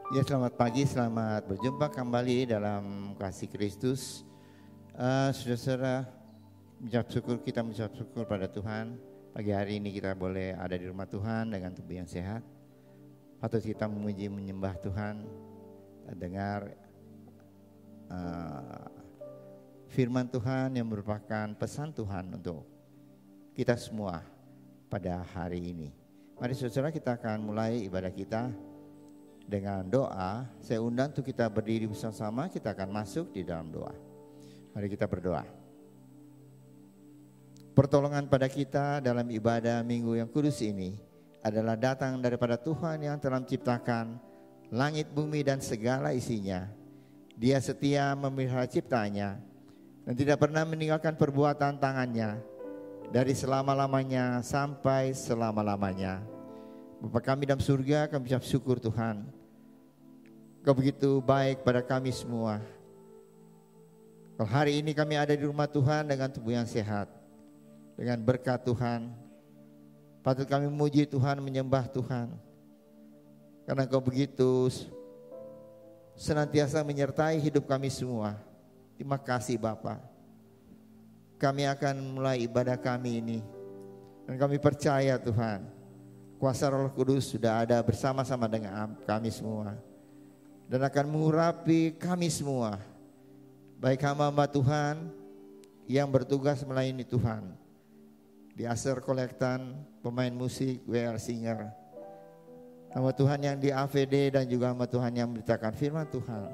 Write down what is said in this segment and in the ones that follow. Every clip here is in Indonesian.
Ya, selamat pagi, selamat berjumpa kembali dalam kasih Kristus. Saudara-saudara, kita mengucap syukur pada Tuhan. Pagi hari ini kita boleh ada di rumah Tuhan dengan tubuh yang sehat. Patut kita memuji menyembah Tuhan, dengar firman Tuhan yang merupakan pesan Tuhan untuk kita semua pada hari ini. Mari saudara, kita akan mulai ibadah kita dengan doa. Saya undang untuk kita berdiri bersama-sama, kita akan masuk di dalam doa. Mari kita berdoa. Pertolongan pada kita dalam ibadah minggu yang kudus ini adalah datang daripada Tuhan yang telah menciptakan langit, bumi dan segala isinya. Dia setia memelihara ciptaannya dan tidak pernah meninggalkan perbuatan tangannya dari selama-lamanya sampai selama-lamanya. Bapa kami dalam surga, kami ucap syukur Tuhan. Kau begitu baik pada kami semua. Kalau hari ini kami ada di rumah Tuhan dengan tubuh yang sehat, dengan berkat Tuhan, patut kami memuji Tuhan, menyembah Tuhan. Karena Kau begitu senantiasa menyertai hidup kami semua. Terima kasih Bapa. Kami akan mulai ibadah kami ini, dan kami percaya Tuhan, kuasa Roh Kudus sudah ada bersama-sama dengan kami semua dan akan mengurapi kami semua, baik hamba-hamba Tuhan yang bertugas melayani Tuhan di Aser Kolektan, pemain musik, WR Singer, hamba Tuhan yang di AVD dan juga hamba Tuhan yang memberitakan firman Tuhan,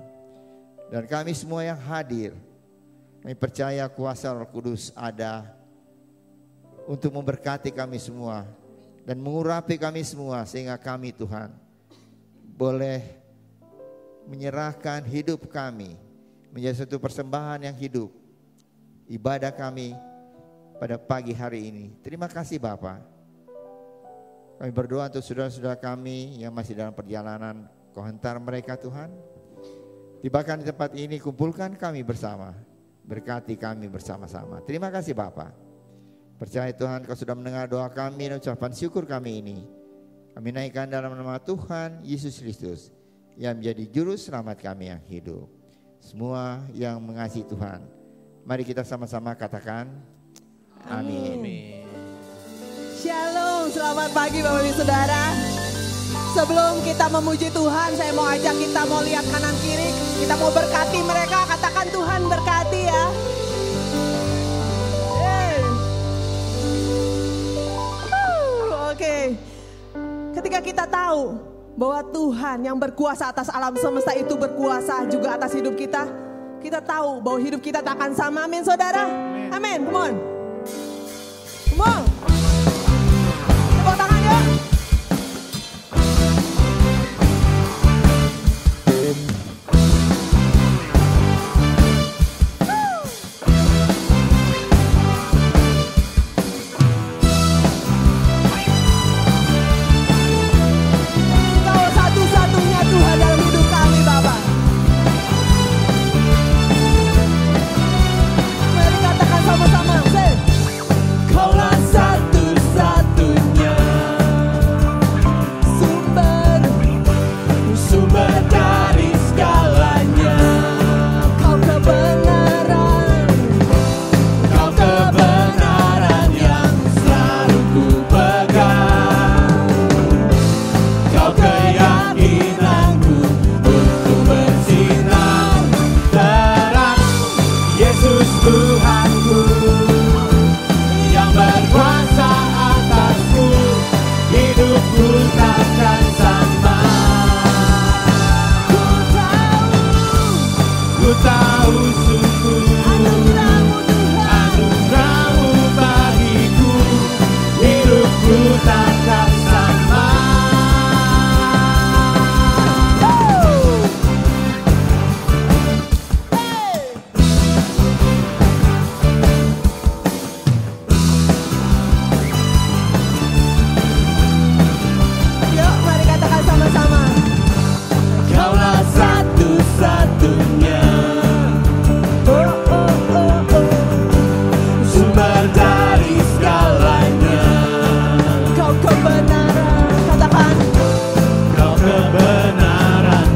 dan kami semua yang hadir. Kami percaya kuasa Roh Kudus ada untuk memberkati kami semua dan mengurapi kami semua, sehingga kami Tuhan boleh menyerahkan hidup kami menjadi satu persembahan yang hidup, ibadah kami pada pagi hari ini. Terima kasih Bapa. Kami berdoa untuk saudara-saudara kami yang masih dalam perjalanan. Kau hantar mereka Tuhan, tibakan di tempat ini, kumpulkan kami bersama, berkati kami bersama-sama. Terima kasih Bapa. Percaya Tuhan, Kau sudah mendengar doa kami dan ucapan syukur kami ini. Kami naikkan dalam nama Tuhan Yesus Kristus yang menjadi juru selamat kami yang hidup. Semua yang mengasihi Tuhan, mari kita sama-sama katakan amin. Shalom, selamat pagi Bapak Ibu Saudara. Sebelum kita memuji Tuhan, saya mau ajak kita mau lihat kanan kiri. Kita mau berkati mereka, katakan Tuhan berkati ya. Oke. Ketika kita tahu bahwa Tuhan yang berkuasa atas alam semesta itu berkuasa juga atas hidup kita, kita tahu bahwa hidup kita tak akan sama. Amin saudara. Amin. Come on. Come on. Tepuk tangan yuk. Kaulah satu-satunya kebenaran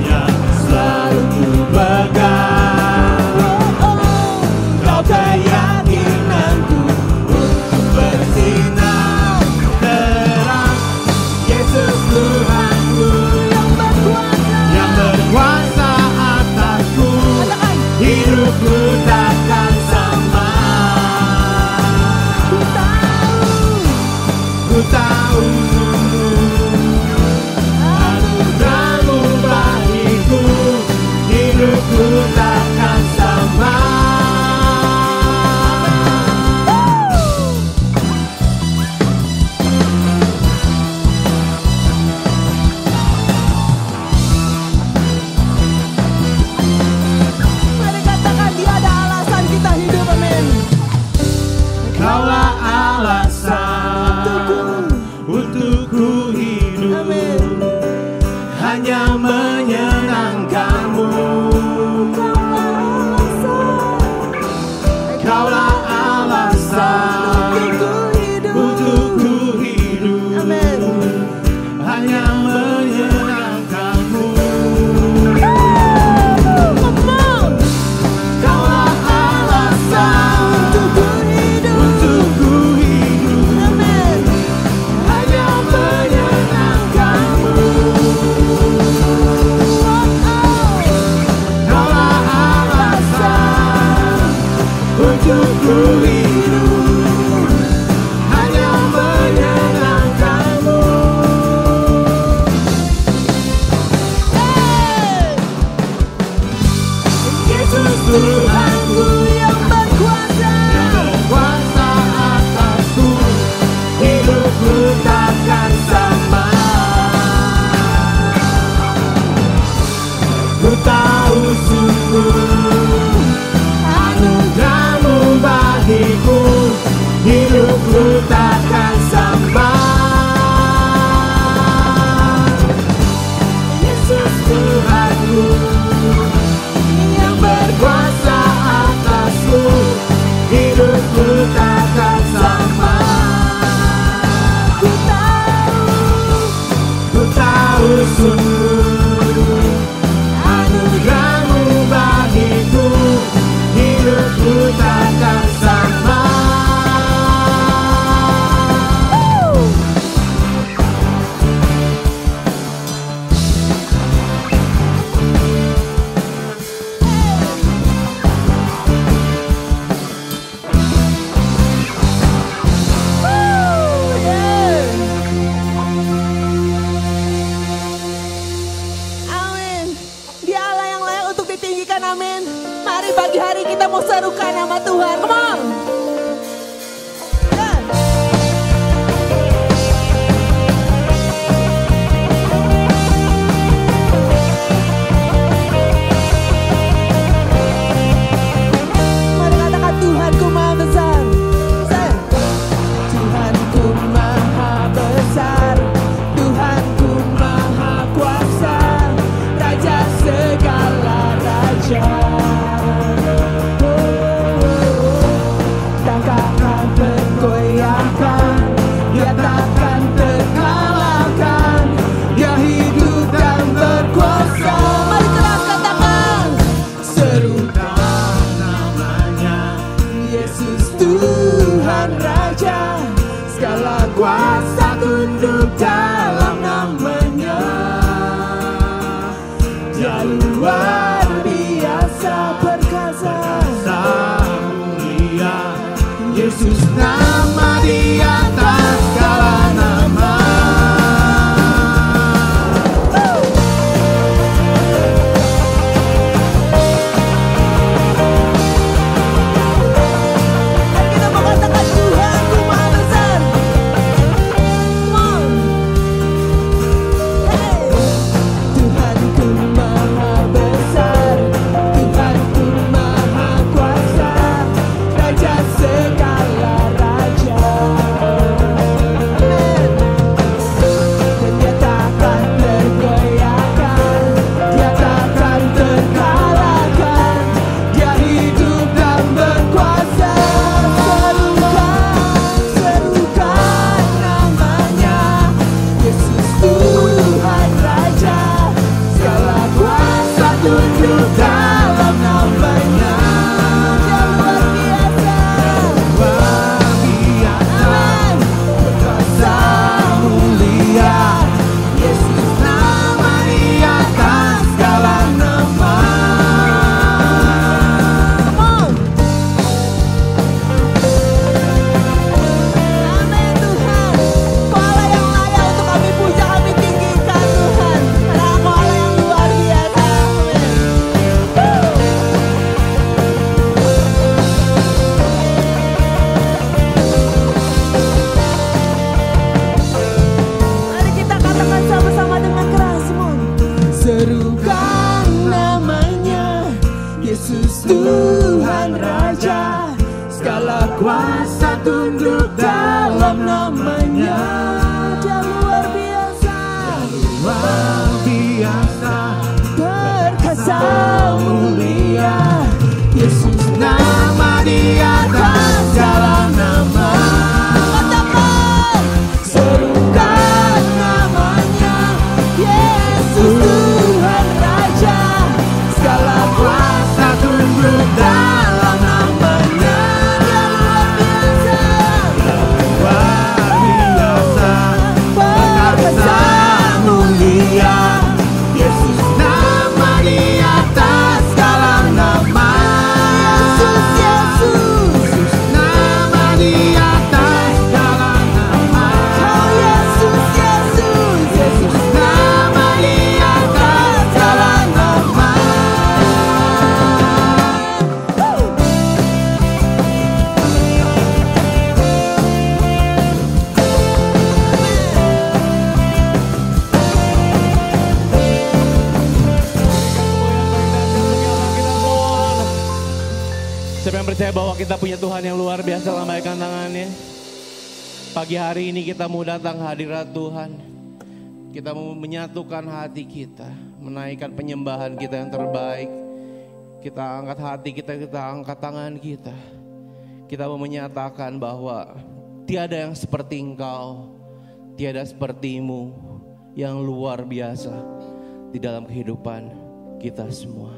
hanya menyenangkanmu. Kaulah alasan untuk ku hidup, hanya menyenangkanmu. Kaulah alasan untuk ku hidup, hanya menyenangkanmu. Kaulah alasan untuk ku hidup, hanya menyenangkanmu. Yesus Tuhanku yang berkuasa atasku, hidupku takkan sama. Ku tahu sungguh anugerah-Mu bagiku, hidupku takkan sama. Yesus Tuhanku yang berkuasa atasku, hidupku takkan sama. Ku tahu sungguh anugerah-Mu bagiku, hidupku takkan sama. Amin. Dia Allah yang layak untuk ditinggikan, amin. Mari pagi hari kita mau serukan nama Tuhan. Come on. Yeah. Mari katakan Tuhanku maha besar. Say. Tuhanku maha besar, Tuhanku maha kuasa, Raja segala raja. Takkan tergoyahkan, Dia takkan terkalahkan, Dia hidup dan berkuasa. Mari keras katakan, serukan namanya, Yesus Tuhan Raja, segala kuasa tunduk dalam namanya. Dia luar biasa perkasa, Mulia Yesus, nama di atas segala nama. Mari kita mengatakan Tuhanku maha besar. Come on. Hey. Tuhanku maha besar, Tuhanku maha kuasa, Raja segala raja. Amen. Dan Dia takkan tergoyahkan, Dia takkan terkalahkan, Dia hidup dan berkuasa. Serukan namanya, Yesus Tuhan Raja, segala kuasa tunduk dalam namanya. Dia luar biasa. Luar biasa, Amen. berkuasa mulia Yesus, nama di atas segala nama. Come on. Amin Tuhan. Kau Allah yang layak untuk kami puja, kami tinggikan Tuhan. Karena Kau Allah yang luar biasa. Amin. Mari kita katakan sama-sama dengan keras semua. Serukan namanya, Yesus Tuhan Raja, segala kuasa tunduk dalam namanya. Dia luar biasa. Luar biasa, Siapa yang percaya bahwa kita punya Tuhan yang luar biasa, lambaikan tangannya. Pagi hari ini kita mau datang hadirat Tuhan. Kita mau menyatukan hati kita, menaikkan penyembahan kita yang terbaik. Kita angkat hati kita angkat tangan kita. Kita mau menyatakan bahwa tiada yang seperti Engkau, tiada sepertimu yang luar biasa di dalam kehidupan kita semua.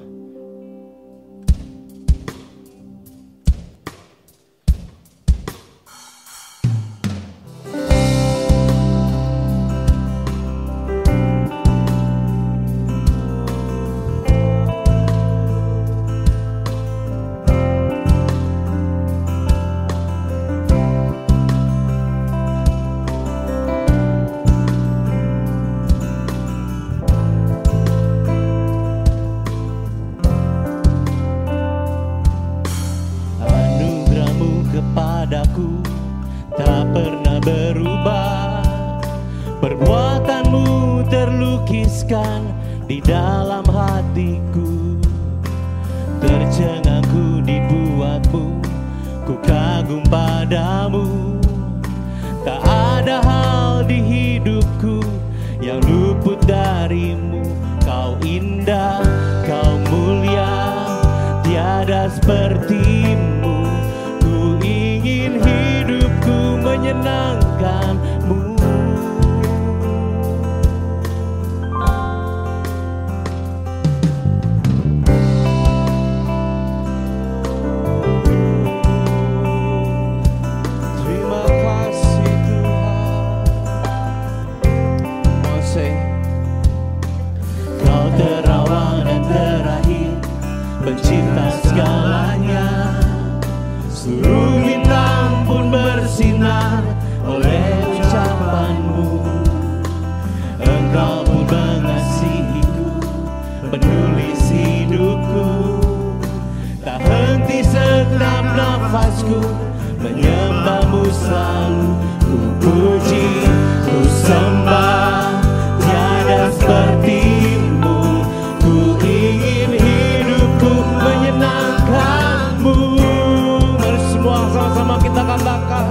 Di dalam hatiku, tercengangku dibuatmu, ku kagum padamu. Tak ada hal di hidupku yang luput darimu. Kau indah, kau mulia, tiada sepertimu. Ku ingin hidupku menyenangkanmu. Pencipta segalanya, seluruh bintang pun bersinar oleh ucapanmu. Engkau pun mengasihiku, penulis hidupku. Tak henti setiap nafasku, menyembahmu selalu. Ku puji, ku sembah, tiada sepertimu. Ku ingin menyenangkanmu. Mari semua sama-sama kita katakan,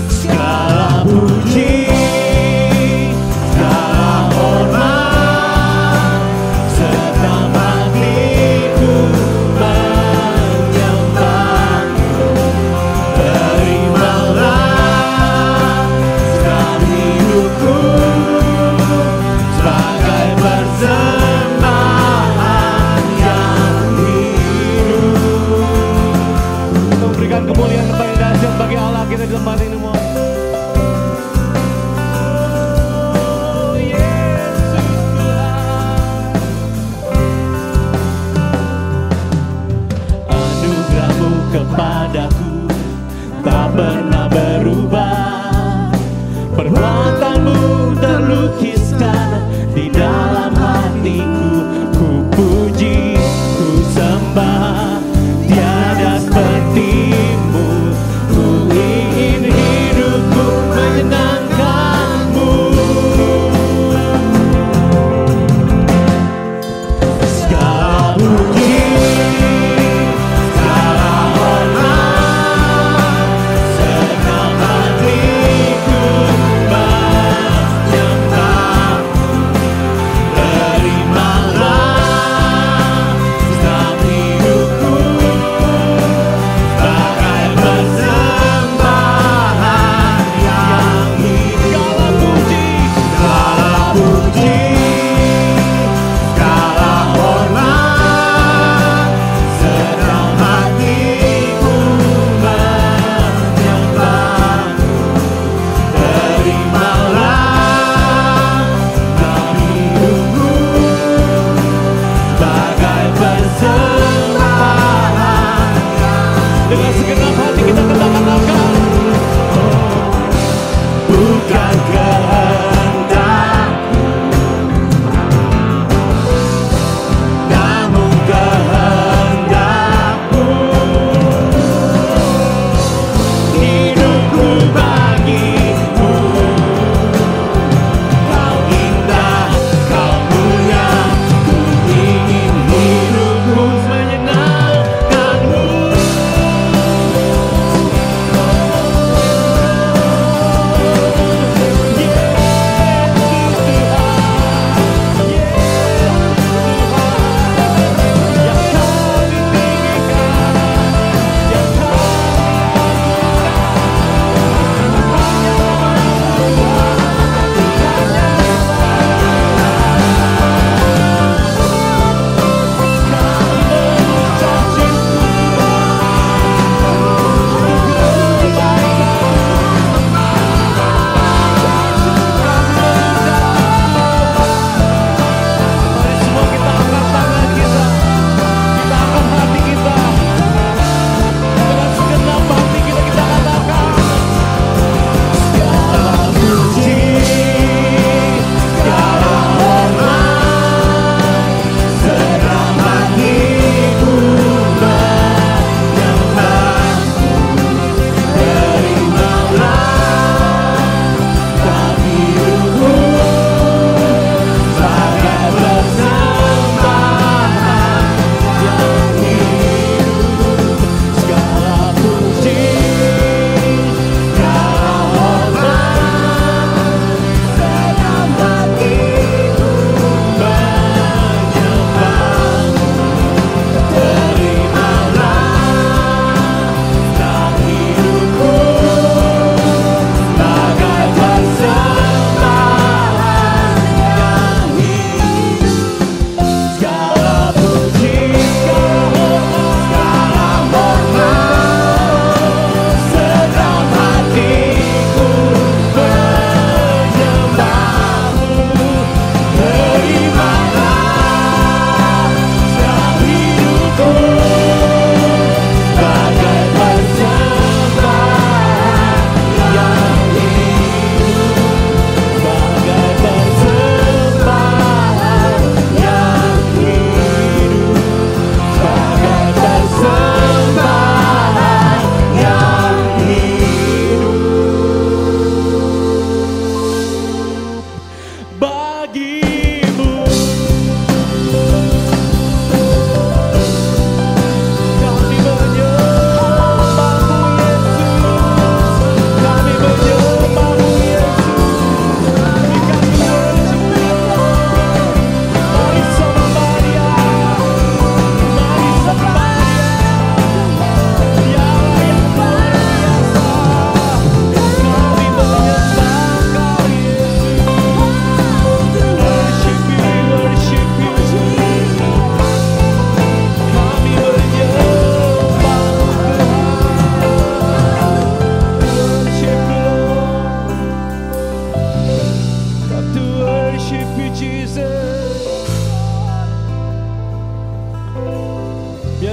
segala puji, segala hormat, segenap hatiku menyembahmu. Terimalah segala hidupku sebagai persembahan yang hidup. Berikan kemuliaan dan dahsyat bagi Allah kita di tempat ini. Oh, Yesus Tuhan. Anugerahmu kepadaku tak pernah berubah. Perbuatanmu terlukiskan di dalam hatiku. Ku puji, ku sembah, tiada sepertimu. Ku ingin hidupku menyenangkanmu. Segala puji, segala hormat, segenap hatiku menyembahmu. Terimalah setiap hidupku sebagai persembahan yang hidup. Segala puji, segala hormat, segenap hatiku menyembahmu. Terimalah setiap hidupku sebagai persembahan. Dengan segenap hati kita katakan, bukan kehendakku, namun kehendakmu. Hidupku bagimu. Kau indah, kau mulia, ku ingin hidupku menyenangkanmu.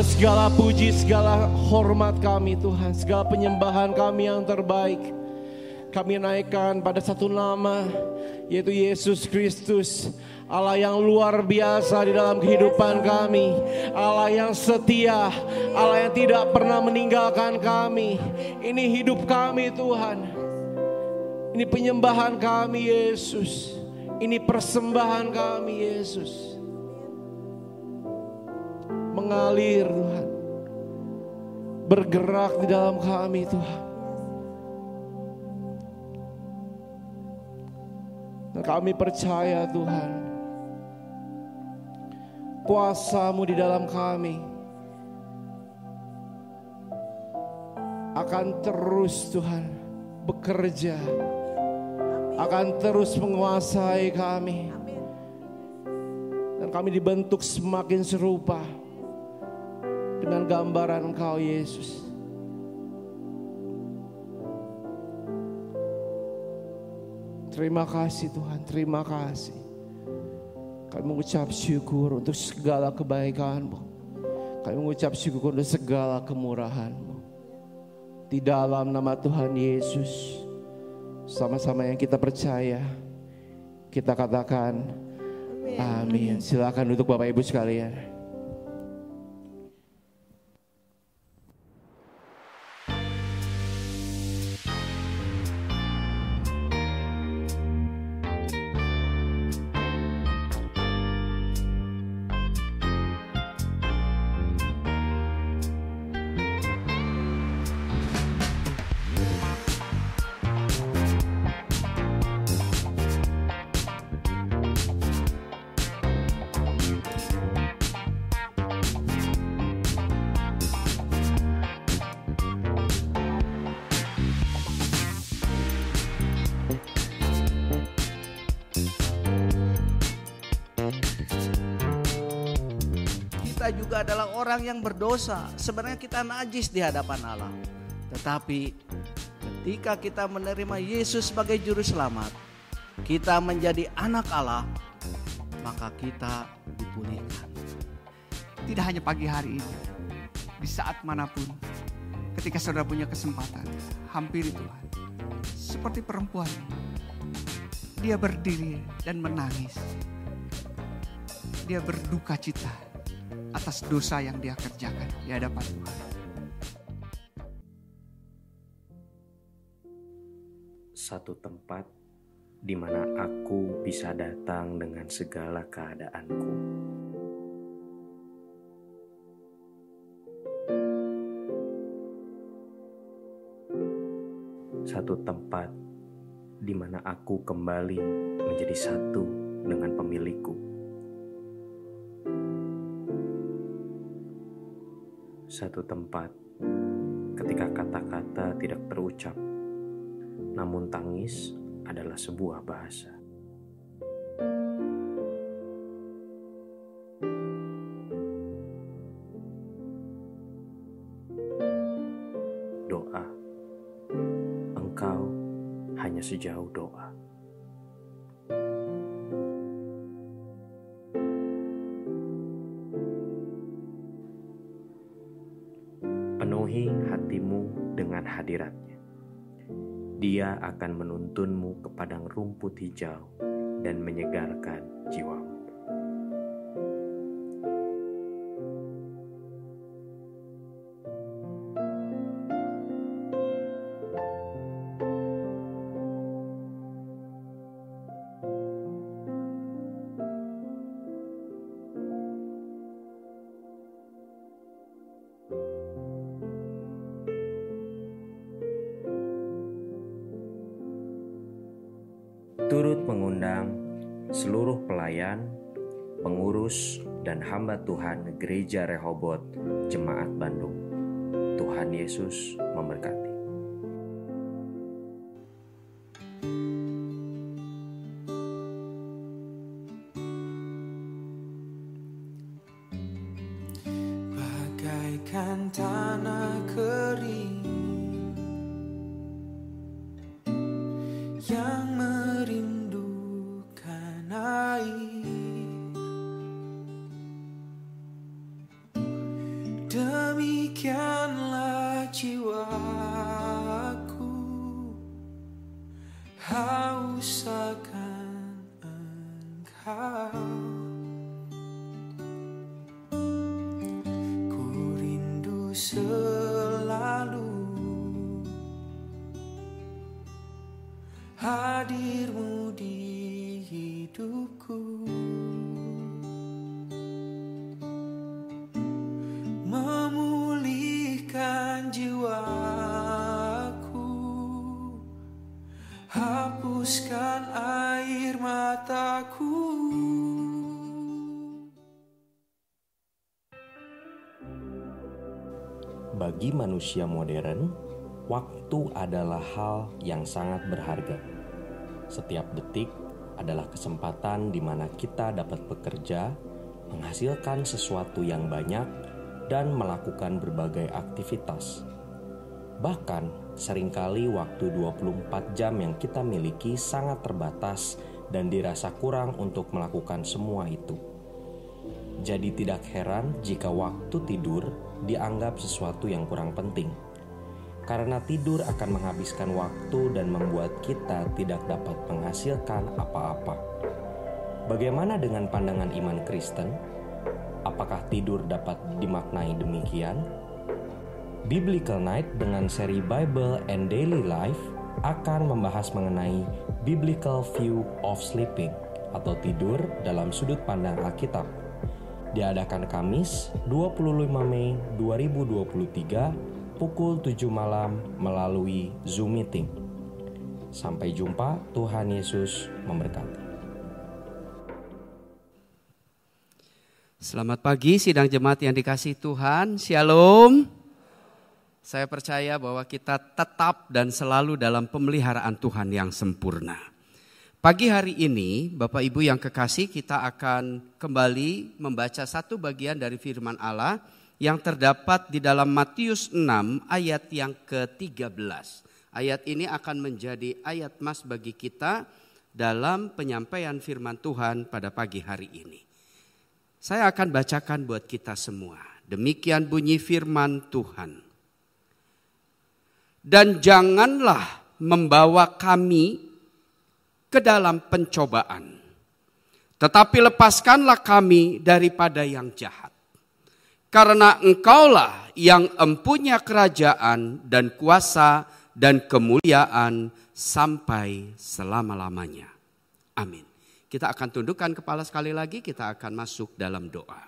Ya segala puji, segala hormat kami Tuhan, segala penyembahan kami yang terbaik kami naikkan pada satu nama, yaitu Yesus Kristus. Allah yang luar biasa di dalam kehidupan kami, Allah yang setia, Allah yang tidak pernah meninggalkan kami. Ini hidup kami Tuhan, ini penyembahan kami Yesus, ini persembahan kami Yesus. Mengalir Tuhan, bergerak di dalam kami Tuhan. Dan kami percaya Tuhan, kuasa-Mu di dalam kami akan terus Tuhan bekerja, akan terus menguasai kami. Dan kami dibentuk semakin serupa dengan gambaran Engkau Yesus. Terima kasih Tuhan, terima kasih. Kami mengucap syukur untuk segala kebaikan-Mu. Kami mengucap syukur untuk segala kemurahan-Mu. Di dalam nama Tuhan Yesus, sama-sama yang kita percaya, kita katakan amin. Silakan duduk Bapak Ibu sekalian. Kita juga adalah orang yang berdosa. Sebenarnya kita najis di hadapan Allah. Tetapi ketika kita menerima Yesus sebagai juru selamat, kita menjadi anak Allah, maka kita dipulihkan. Tidak hanya pagi hari ini, di saat manapun, ketika saudara punya kesempatan, hampiri Tuhan. Seperti perempuan, dia berdiri dan menangis. Dia berduka cita atas dosa yang dia kerjakan di hadapan Tuhan. Satu tempat di mana aku bisa datang dengan segala keadaanku. Satu tempat di mana aku kembali menjadi satu dengan pemilikku. Satu tempat ketika kata-kata tidak terucap, namun tangis adalah sebuah bahasa. Doa, engkau hanya sejauh doa. Penuhi hatimu dengan hadiratnya. Dia akan menuntunmu ke padang rumput hijau dan menyegarkan jiwamu. Turut mengundang seluruh pelayan, pengurus, dan hamba Tuhan Gereja Rehobot Jemaat Bandung. Tuhan Yesus memberkati. Bagaikan tanah kering yang merindukan air, Demikianlah jiwaku haus akan Engkau. Ku rindu selalu hadir-Mu di hidupku. Memulihkan jiwaku, hapuskan air mataku. Bagi manusia modern, waktu adalah hal yang sangat berharga. Setiap detik adalah kesempatan di mana kita dapat bekerja, menghasilkan sesuatu yang banyak, dan melakukan berbagai aktivitas. Bahkan, seringkali waktu 24 jam yang kita miliki sangat terbatas dan dirasa kurang untuk melakukan semua itu. Jadi tidak heran jika waktu tidur dianggap sesuatu yang kurang penting. Karena tidur akan menghabiskan waktu dan membuat kita tidak dapat menghasilkan apa-apa. Bagaimana dengan pandangan iman Kristen? Apakah tidur dapat dimaknai demikian? Biblical Night dengan seri Bible and Daily Life akan membahas mengenai Biblical View of Sleeping atau tidur dalam sudut pandang Alkitab. Diadakan Kamis 25 Mei 2023 pukul 7 malam melalui Zoom Meeting. Sampai jumpa, Tuhan Yesus memberkati. Selamat pagi sidang jemaat yang dikasihi Tuhan, Shalom. Saya percaya bahwa kita tetap dan selalu dalam pemeliharaan Tuhan yang sempurna. Pagi hari ini Bapak Ibu yang kekasih, kita akan kembali membaca satu bagian dari firman Allah yang terdapat di dalam Matius 6 ayat yang ke-13. Ayat ini akan menjadi ayat mas bagi kita dalam penyampaian firman Tuhan pada pagi hari ini. Saya akan bacakan buat kita semua. Demikian bunyi firman Tuhan. Dan janganlah membawa kami ke dalam pencobaan, tetapi lepaskanlah kami daripada yang jahat. Karena Engkaulah yang empunya kerajaan dan kuasa dan kemuliaan sampai selama-lamanya. Amin. Kita akan tundukkan kepala sekali lagi, kita akan masuk dalam doa.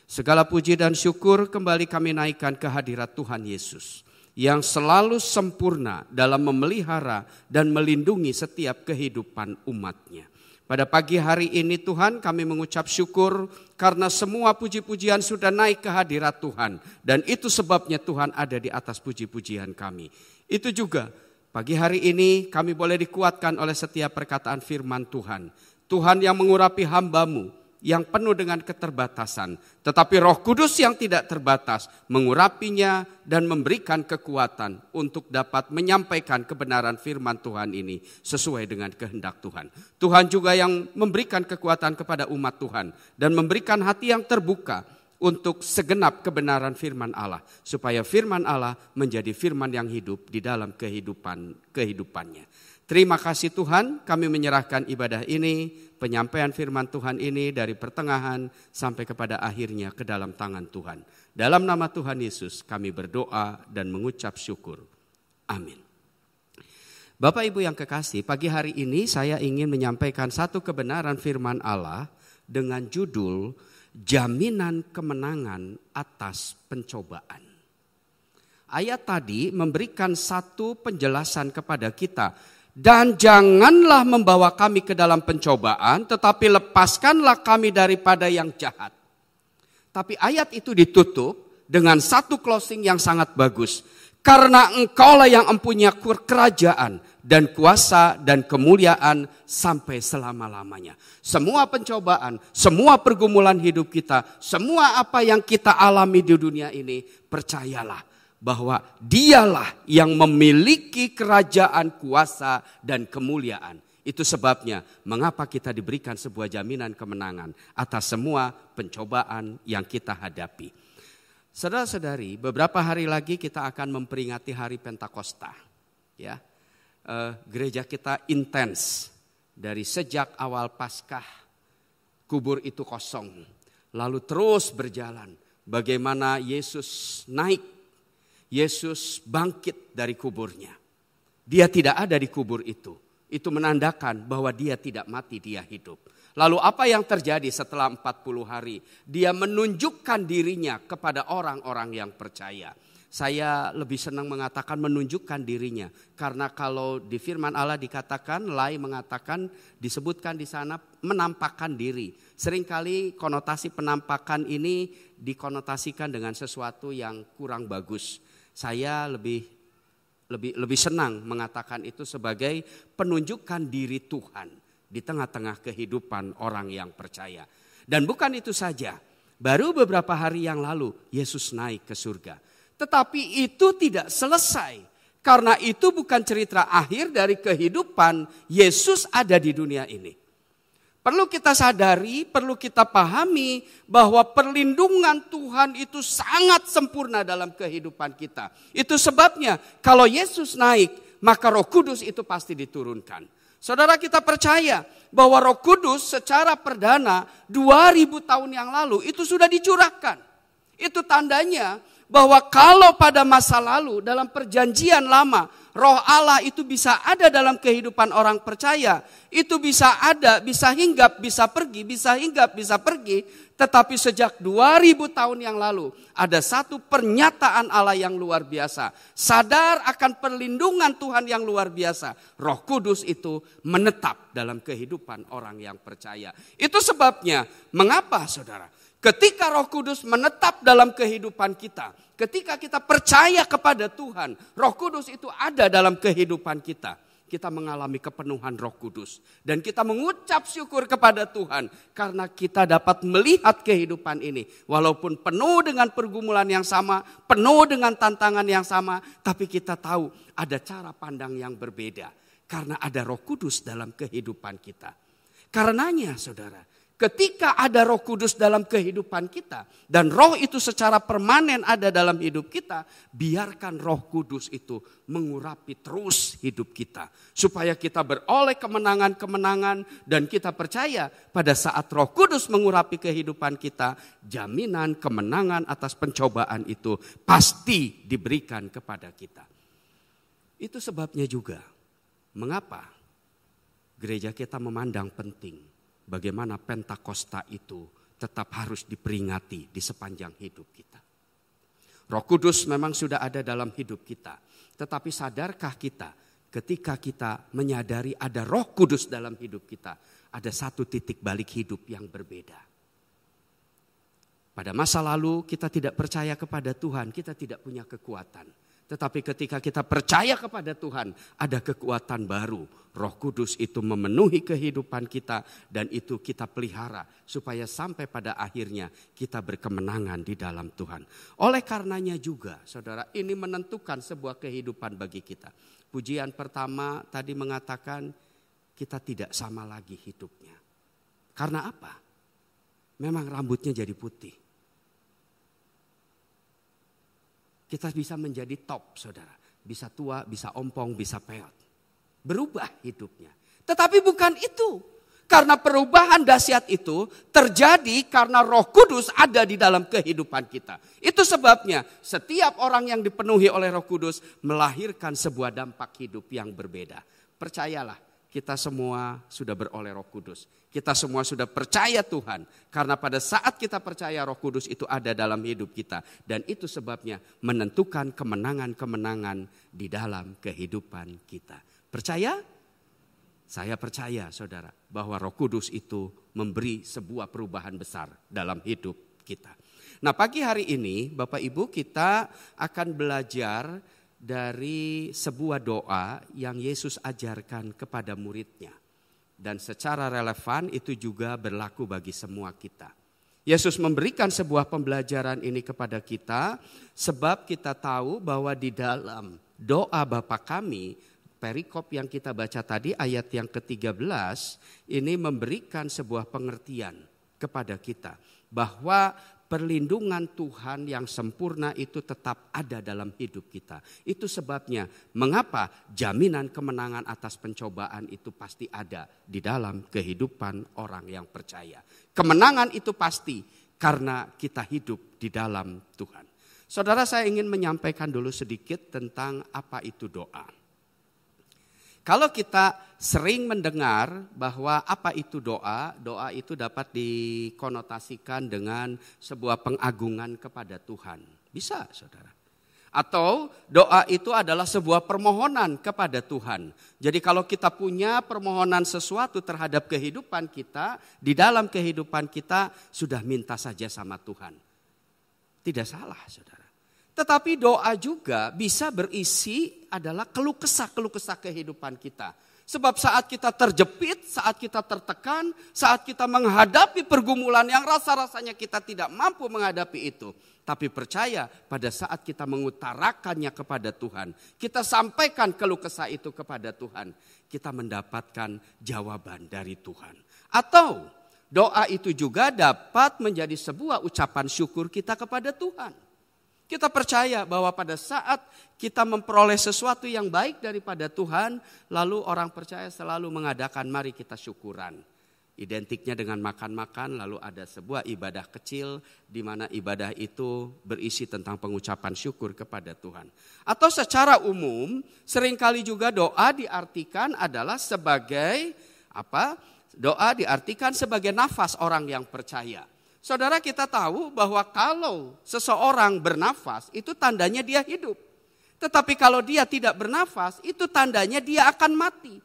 Segala puji dan syukur kembali kami naikkan ke hadirat Tuhan Yesus yang selalu sempurna dalam memelihara dan melindungi setiap kehidupan umat-Nya. Pada pagi hari ini Tuhan, kami mengucap syukur karena semua puji-pujian sudah naik ke hadirat Tuhan. Dan itu sebabnya Tuhan ada di atas puji-pujian kami. Itu juga pagi hari ini kami boleh dikuatkan oleh setiap perkataan firman Tuhan. Tuhan yang mengurapi hamba-Mu yang penuh dengan keterbatasan. Tetapi Roh Kudus yang tidak terbatas mengurapinya dan memberikan kekuatan untuk dapat menyampaikan kebenaran firman Tuhan ini sesuai dengan kehendak Tuhan. Tuhan juga yang memberikan kekuatan kepada umat Tuhan dan memberikan hati yang terbuka untuk segenap kebenaran firman Allah. Supaya firman Allah menjadi firman yang hidup di dalam kehidupannya. Terima kasih Tuhan, kami menyerahkan ibadah ini, penyampaian firman Tuhan ini dari pertengahan sampai kepada akhirnya ke dalam tangan Tuhan. Dalam nama Tuhan Yesus kami berdoa dan mengucap syukur. Amin. Bapak Ibu yang kekasih, pagi hari ini saya ingin menyampaikan satu kebenaran firman Allah dengan judul Jaminan Kemenangan Atas Pencobaan. Ayat tadi memberikan satu penjelasan kepada kita. Dan janganlah membawa kami ke dalam pencobaan, tetapi lepaskanlah kami daripada yang jahat. Tapi ayat itu ditutup dengan satu closing yang sangat bagus. Karena Engkaulah yang empunya kerajaan dan kuasa dan kemuliaan sampai selama-lamanya. Semua pencobaan, semua pergumulan hidup kita, semua apa yang kita alami di dunia ini, percayalah bahwa Dialah yang memiliki kerajaan, kuasa, dan kemuliaan. Itu sebabnya mengapa kita diberikan sebuah jaminan kemenangan atas semua pencobaan yang kita hadapi. Saudara-saudari, beberapa hari lagi kita akan memperingati hari Pentakosta. Ya, gereja kita intens dari sejak awal Paskah, kubur itu kosong, lalu terus berjalan. Bagaimana Yesus naik, Yesus bangkit dari kuburnya. Dia tidak ada di kubur itu. Itu menandakan bahwa dia tidak mati, dia hidup. Lalu apa yang terjadi setelah 40 hari? Dia menunjukkan dirinya kepada orang-orang yang percaya. Saya lebih senang mengatakan menunjukkan dirinya. Karena kalau di firman Allah dikatakan, Lai mengatakan, disebutkan di sana menampakkan diri. Seringkali konotasi penampakan ini dikonotasikan dengan sesuatu yang kurang bagus. Saya lebih senang mengatakan itu sebagai penunjukan diri Tuhan di tengah-tengah kehidupan orang yang percaya. Dan bukan itu saja, baru beberapa hari yang lalu Yesus naik ke surga. Tetapi itu tidak selesai, karena itu bukan cerita akhir dari kehidupan Yesus ada di dunia ini. Perlu kita sadari, perlu kita pahami bahwa perlindungan Tuhan itu sangat sempurna dalam kehidupan kita. Itu sebabnya kalau Yesus naik, maka Roh Kudus itu pasti diturunkan. Saudara, kita percaya bahwa Roh Kudus secara perdana 2000 tahun yang lalu itu sudah dicurahkan. Itu tandanya bahwa kalau pada masa lalu dalam perjanjian lama Roh Allah itu bisa ada dalam kehidupan orang percaya. Itu bisa ada, bisa hinggap, bisa pergi, bisa hinggap, bisa pergi. Tetapi sejak 2000 tahun yang lalu ada satu pernyataan Allah yang luar biasa. Sadar akan perlindungan Tuhan yang luar biasa. Roh Kudus itu menetap dalam kehidupan orang yang percaya. Itu sebabnya mengapa saudara? Ketika Roh Kudus menetap dalam kehidupan kita. Ketika kita percaya kepada Tuhan. Roh Kudus itu ada dalam kehidupan kita. Kita mengalami kepenuhan Roh Kudus. Dan kita mengucap syukur kepada Tuhan. Karena kita dapat melihat kehidupan ini. Walaupun penuh dengan pergumulan yang sama. Penuh dengan tantangan yang sama. Tapi kita tahu ada cara pandang yang berbeda. Karena ada Roh Kudus dalam kehidupan kita. Karenanya saudara. Ketika ada Roh Kudus dalam kehidupan kita. Dan Roh itu secara permanen ada dalam hidup kita. Biarkan Roh Kudus itu mengurapi terus hidup kita. Supaya kita beroleh kemenangan-kemenangan. Dan kita percaya pada saat Roh Kudus mengurapi kehidupan kita. Jaminan kemenangan atas pencobaan itu pasti diberikan kepada kita. Itu sebabnya juga mengapa gereja kita memandang penting. Bagaimana Pentakosta itu tetap harus diperingati di sepanjang hidup kita. Roh Kudus memang sudah ada dalam hidup kita. Tetapi sadarkah kita ketika kita menyadari ada Roh Kudus dalam hidup kita. Ada satu titik balik hidup yang berbeda. Pada masa lalu kita tidak percaya kepada Tuhan. Kita tidak punya kekuatan. Tetapi ketika kita percaya kepada Tuhan, ada kekuatan baru. Roh Kudus itu memenuhi kehidupan kita dan itu kita pelihara. Supaya sampai pada akhirnya kita berkemenangan di dalam Tuhan. Oleh karenanya juga, saudara, ini menentukan sebuah kehidupan bagi kita. Pujian pertama tadi mengatakan kita tidak sama lagi hidupnya. Karena apa? Memang rambutnya jadi putih. Kita bisa menjadi top, saudara. Bisa tua, bisa ompong, bisa peot. Berubah hidupnya. Tetapi bukan itu. Karena perubahan dahsyat itu terjadi karena Roh Kudus ada di dalam kehidupan kita. Itu sebabnya setiap orang yang dipenuhi oleh Roh Kudus melahirkan sebuah dampak hidup yang berbeda. Percayalah, kita semua sudah beroleh Roh Kudus. Kita semua sudah percaya Tuhan. Karena pada saat kita percaya Roh Kudus itu ada dalam hidup kita. Dan itu sebabnya menentukan kemenangan-kemenangan di dalam kehidupan kita. Percaya? Saya percaya saudara bahwa Roh Kudus itu memberi sebuah perubahan besar dalam hidup kita. Nah pagi hari ini Bapak Ibu kita akan belajar dari sebuah doa yang Yesus ajarkan kepada muridnya. Dan secara relevan itu juga berlaku bagi semua kita. Yesus memberikan sebuah pembelajaran ini kepada kita. Sebab kita tahu bahwa di dalam doa Bapa kami, perikop yang kita baca tadi ayat yang ke-13. Ini memberikan sebuah pengertian. kepada kita bahwa perlindungan Tuhan yang sempurna itu tetap ada dalam hidup kita. Itu sebabnya mengapa jaminan kemenangan atas pencobaan itu pasti ada di dalam kehidupan orang yang percaya. Kemenangan itu pasti karena kita hidup di dalam Tuhan. Saudara, saya ingin menyampaikan dulu sedikit tentang apa itu doa. Kalau kita sering mendengar bahwa apa itu doa, doa itu dapat dikonotasikan dengan sebuah pengagungan kepada Tuhan. Bisa, saudara. Atau doa itu adalah sebuah permohonan kepada Tuhan. Jadi kalau kita punya permohonan sesuatu terhadap kehidupan kita, di dalam kehidupan kita sudah minta saja sama Tuhan. Tidak salah, saudara. Tetapi doa juga bisa berisi adalah keluh kesah kehidupan kita. Sebab saat kita terjepit, saat kita tertekan, saat kita menghadapi pergumulan yang rasa-rasanya kita tidak mampu menghadapi itu. Tapi percaya pada saat kita mengutarakannya kepada Tuhan, kita sampaikan keluh kesah itu kepada Tuhan, kita mendapatkan jawaban dari Tuhan. Atau doa itu juga dapat menjadi sebuah ucapan syukur kita kepada Tuhan. Kita percaya bahwa pada saat kita memperoleh sesuatu yang baik daripada Tuhan, lalu orang percaya selalu mengadakan mari kita syukuran. Identiknya dengan makan-makan, lalu ada sebuah ibadah kecil di mana ibadah itu berisi tentang pengucapan syukur kepada Tuhan. Atau secara umum, seringkali juga doa diartikan adalah sebagai apa? Doa diartikan sebagai nafas orang yang percaya. Saudara, kita tahu bahwa kalau seseorang bernafas itu tandanya dia hidup. Tetapi kalau dia tidak bernafas itu tandanya dia akan mati.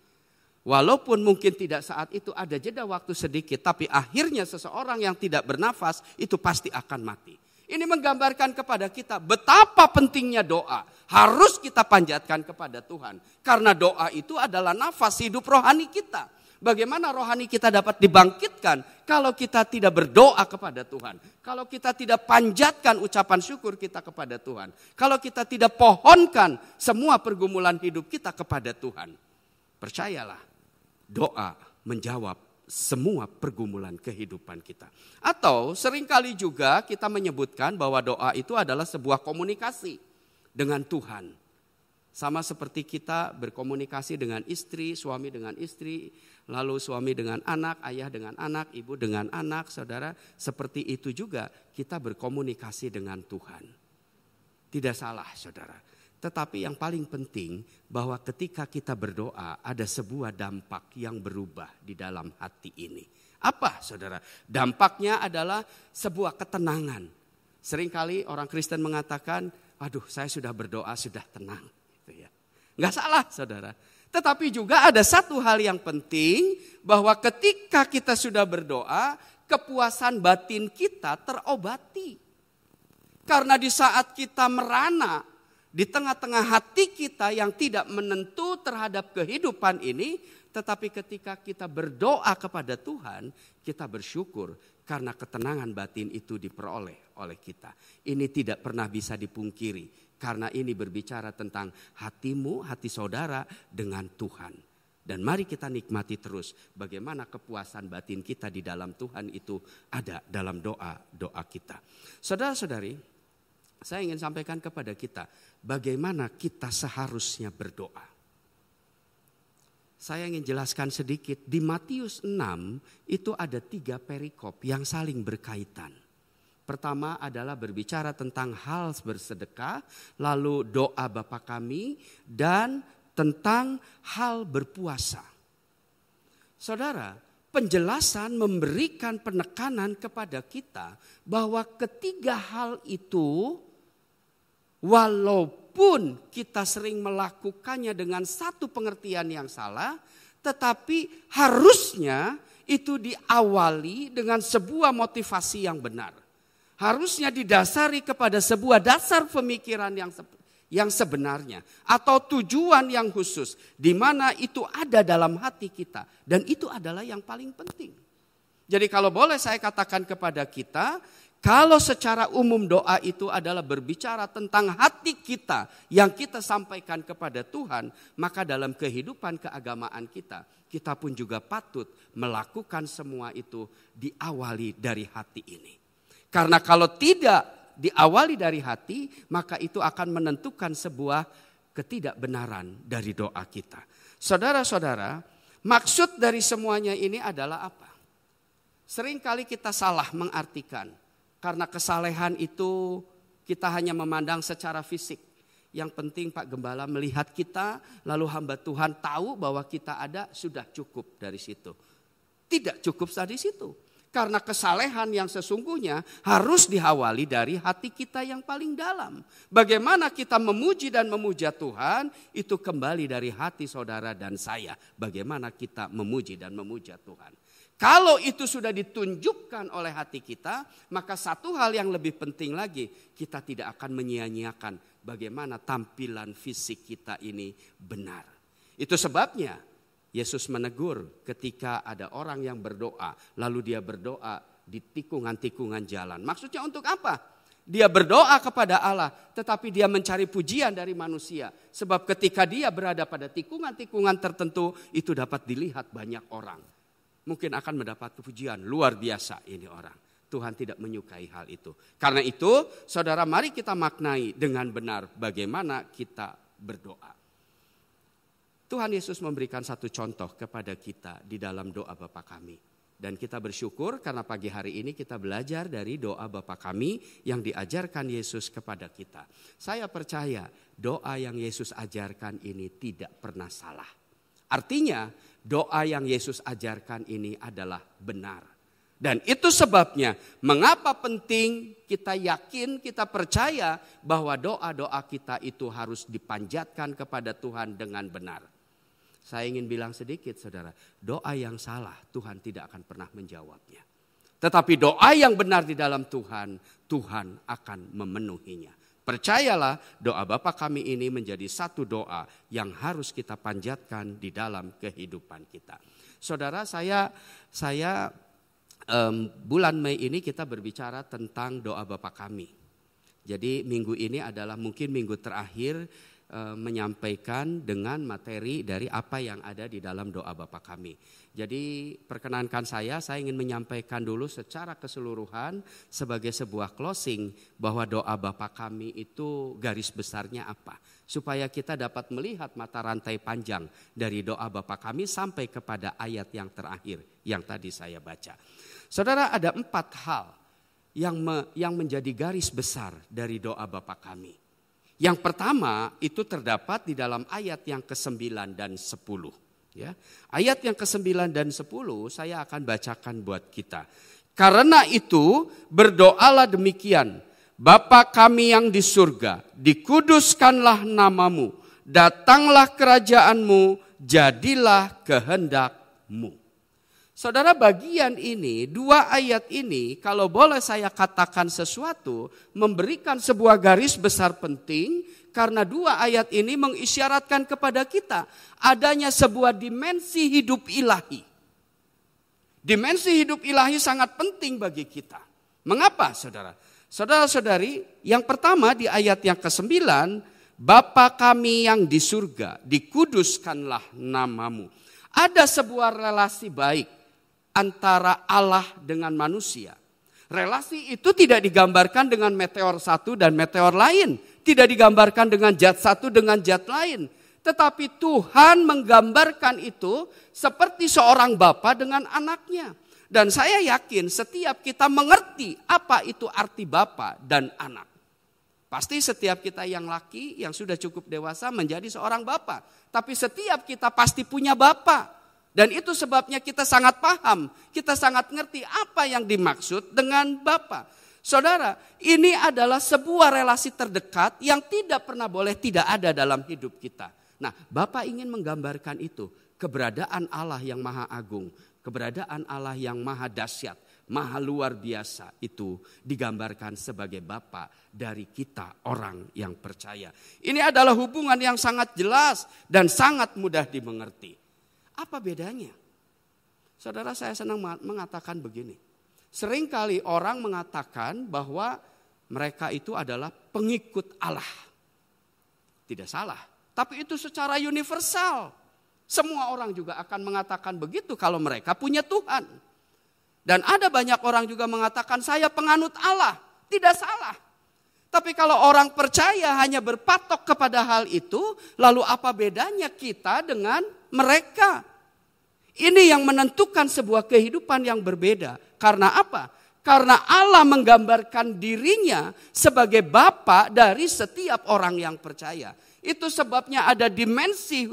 Walaupun mungkin tidak saat itu ada jeda waktu sedikit, tapi akhirnya seseorang yang tidak bernafas itu pasti akan mati. Ini menggambarkan kepada kita betapa pentingnya doa. Harus kita panjatkan kepada Tuhan. Karena doa itu adalah nafas hidup rohani kita. Bagaimana rohani kita dapat dibangkitkan kalau kita tidak berdoa kepada Tuhan. Kalau kita tidak panjatkan ucapan syukur kita kepada Tuhan. Kalau kita tidak pohonkan semua pergumulan hidup kita kepada Tuhan. Percayalah, doa menjawab semua pergumulan kehidupan kita. Atau seringkali juga kita menyebutkan bahwa doa itu adalah sebuah komunikasi dengan Tuhan. Sama seperti kita berkomunikasi dengan istri, suami dengan istri, lalu suami dengan anak, ayah dengan anak, ibu dengan anak, saudara. Seperti itu juga kita berkomunikasi dengan Tuhan. Tidak salah, saudara. Tetapi yang paling penting bahwa ketika kita berdoa ada sebuah dampak yang berubah di dalam hati ini. Apa, saudara? Dampaknya adalah sebuah ketenangan. Seringkali orang Kristen mengatakan, aduh saya sudah berdoa, sudah tenang. Nggak salah, saudara. Tetapi juga ada satu hal yang penting, bahwa ketika kita sudah berdoa, kepuasan batin kita terobati. Karena di saat kita merana, di tengah-tengah hati kita yang tidak menentu terhadap kehidupan ini, tetapi ketika kita berdoa kepada Tuhan, kita bersyukur karena ketenangan batin itu diperoleh oleh kita. Ini tidak pernah bisa dipungkiri. Karena ini berbicara tentang hatimu, hati saudara dengan Tuhan. Dan mari kita nikmati terus bagaimana kepuasan batin kita di dalam Tuhan itu ada dalam doa-doa kita. Saudara-saudari, saya ingin sampaikan kepada kita bagaimana kita seharusnya berdoa. Saya ingin jelaskan sedikit, di Matius 6 itu ada 3 perikop yang saling berkaitan. Pertama adalah berbicara tentang hal bersedekah, lalu doa Bapa kami, dan tentang hal berpuasa. Saudara, penjelasan memberikan penekanan kepada kita bahwa ketiga hal itu, walaupun kita sering melakukannya dengan satu pengertian yang salah, tetapi harusnya itu diawali dengan sebuah motivasi yang benar. Harusnya didasari kepada sebuah dasar pemikiran yang sebenarnya. Atau tujuan yang khusus. Di mana itu ada dalam hati kita. Dan itu adalah yang paling penting. Jadi kalau boleh saya katakan kepada kita. Kalau secara umum doa itu adalah berbicara tentang hati kita yang kita sampaikan kepada Tuhan, maka dalam kehidupan keagamaan kita pun juga patut melakukan semua itu diawali dari hati ini. Karena kalau tidak diawali dari hati, maka itu akan menentukan sebuah ketidakbenaran dari doa kita. Saudara-saudara, maksud dari semuanya ini adalah apa? Seringkali kita salah mengartikan. Karena kesalehan itu kita hanya memandang secara fisik. Yang penting Pak Gembala melihat kita, lalu hamba Tuhan tahu bahwa kita ada, sudah cukup dari situ. Tidak cukup dari situ. Karena kesalehan yang sesungguhnya harus diawali dari hati kita yang paling dalam. Bagaimana kita memuji dan memuja Tuhan, itu kembali dari hati saudara dan saya. Bagaimana kita memuji dan memuja Tuhan. Kalau itu sudah ditunjukkan oleh hati kita, maka satu hal yang lebih penting lagi, kita tidak akan menyia-nyiakan bagaimana tampilan fisik kita ini benar. Itu sebabnya Yesus menegur ketika ada orang yang berdoa, lalu dia berdoa di tikungan-tikungan jalan. Maksudnya untuk apa? Dia berdoa kepada Allah, tetapi dia mencari pujian dari manusia. Sebab ketika dia berada pada tikungan-tikungan tertentu, itu dapat dilihat banyak orang. Mungkin akan mendapat pujian, luar biasa ini orang. Tuhan tidak menyukai hal itu. Karena itu, saudara, mari kita maknai dengan benar bagaimana kita berdoa. Tuhan Yesus memberikan satu contoh kepada kita di dalam doa Bapa Kami. Dan kita bersyukur karena pagi hari ini kita belajar dari doa Bapa Kami yang diajarkan Yesus kepada kita. Saya percaya doa yang Yesus ajarkan ini tidak pernah salah. Artinya doa yang Yesus ajarkan ini adalah benar. Dan itu sebabnya mengapa penting kita yakin, kita percaya bahwa doa-doa kita itu harus dipanjatkan kepada Tuhan dengan benar. Saya ingin bilang sedikit saudara, doa yang salah Tuhan tidak akan pernah menjawabnya. Tetapi doa yang benar di dalam Tuhan, Tuhan akan memenuhinya. Percayalah doa Bapa Kami ini menjadi satu doa yang harus kita panjatkan di dalam kehidupan kita. Saudara, saya bulan Mei ini kita berbicara tentang doa Bapa Kami. Jadi minggu ini adalah mungkin minggu terakhir menyampaikan dengan materi dari apa yang ada di dalam doa Bapa Kami. Jadi perkenankan saya ingin menyampaikan dulu secara keseluruhan sebagai sebuah closing bahwa doa Bapa Kami itu garis besarnya apa. Supaya kita dapat melihat mata rantai panjang dari doa Bapa Kami sampai kepada ayat yang terakhir yang tadi saya baca. Saudara, ada 4 hal yang menjadi garis besar dari doa Bapa Kami. Yang pertama itu terdapat di dalam ayat yang ke-9 dan 10. Ya. Ayat yang ke-9 dan 10 saya akan bacakan buat kita. Karena itu berdoalah demikian. Bapa kami yang di surga, dikuduskanlah namamu, datanglah kerajaanmu, jadilah kehendakmu. Saudara, bagian ini, 2 ayat ini, kalau boleh saya katakan sesuatu, memberikan sebuah garis besar penting, karena 2 ayat ini mengisyaratkan kepada kita adanya sebuah dimensi hidup ilahi. Dimensi hidup ilahi sangat penting bagi kita. Mengapa, saudara? Saudara-saudari, yang pertama di ayat yang ke-9, Bapa kami yang di surga, dikuduskanlah namamu. Ada sebuah relasi baik antara Allah dengan manusia. Relasi itu tidak digambarkan dengan meteor satu dan meteor lain. Tidak digambarkan dengan zat satu dengan zat lain. Tetapi Tuhan menggambarkan itu seperti seorang bapa dengan anaknya. Dan saya yakin setiap kita mengerti apa itu arti bapa dan anak. Pasti setiap kita yang laki yang sudah cukup dewasa menjadi seorang bapa. Tapi setiap kita pasti punya bapa. Dan itu sebabnya kita sangat paham, kita sangat ngerti apa yang dimaksud dengan Bapa. Saudara, ini adalah sebuah relasi terdekat yang tidak pernah boleh tidak ada dalam hidup kita. Nah, Bapa ingin menggambarkan itu, keberadaan Allah yang maha agung, keberadaan Allah yang maha dahsyat, maha luar biasa itu digambarkan sebagai Bapa dari kita orang yang percaya. Ini adalah hubungan yang sangat jelas dan sangat mudah dimengerti. Apa bedanya? Saudara, saya senang mengatakan begini. Seringkali orang mengatakan bahwa mereka itu adalah pengikut Allah. Tidak salah, tapi itu secara universal. Semua orang juga akan mengatakan begitu kalau mereka punya Tuhan. Dan ada banyak orang juga mengatakan saya penganut Allah. Tidak salah. Tapi kalau orang percaya hanya berpatok kepada hal itu, lalu apa bedanya kita dengan mereka? Ini yang menentukan sebuah kehidupan yang berbeda. Karena apa? Karena Allah menggambarkan dirinya sebagai Bapa dari setiap orang yang percaya. Itu sebabnya ada dimensi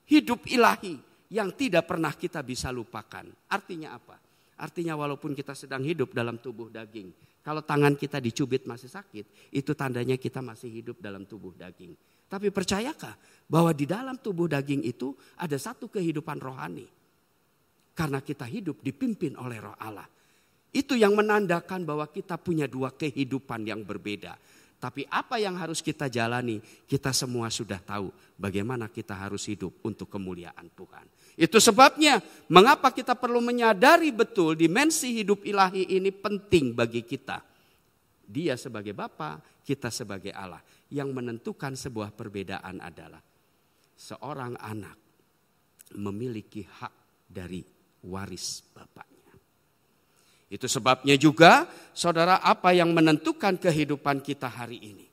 hidup ilahi yang tidak pernah kita bisa lupakan. Artinya apa? Artinya walaupun kita sedang hidup dalam tubuh daging, kalau tangan kita dicubit masih sakit, itu tandanya kita masih hidup dalam tubuh daging. Tapi percayakah bahwa di dalam tubuh daging itu ada satu kehidupan rohani? Karena kita hidup dipimpin oleh Roh Allah. Itu yang menandakan bahwa kita punya dua kehidupan yang berbeda. Tapi apa yang harus kita jalani, kita semua sudah tahu bagaimana kita harus hidup untuk kemuliaan Tuhan. Itu sebabnya mengapa kita perlu menyadari betul dimensi hidup ilahi ini penting bagi kita. Dia sebagai Bapa, kita sebagai Allah. Yang menentukan sebuah perbedaan adalah seorang anak memiliki hak dari waris bapaknya. Itu sebabnya juga, saudara, apa yang menentukan kehidupan kita hari ini?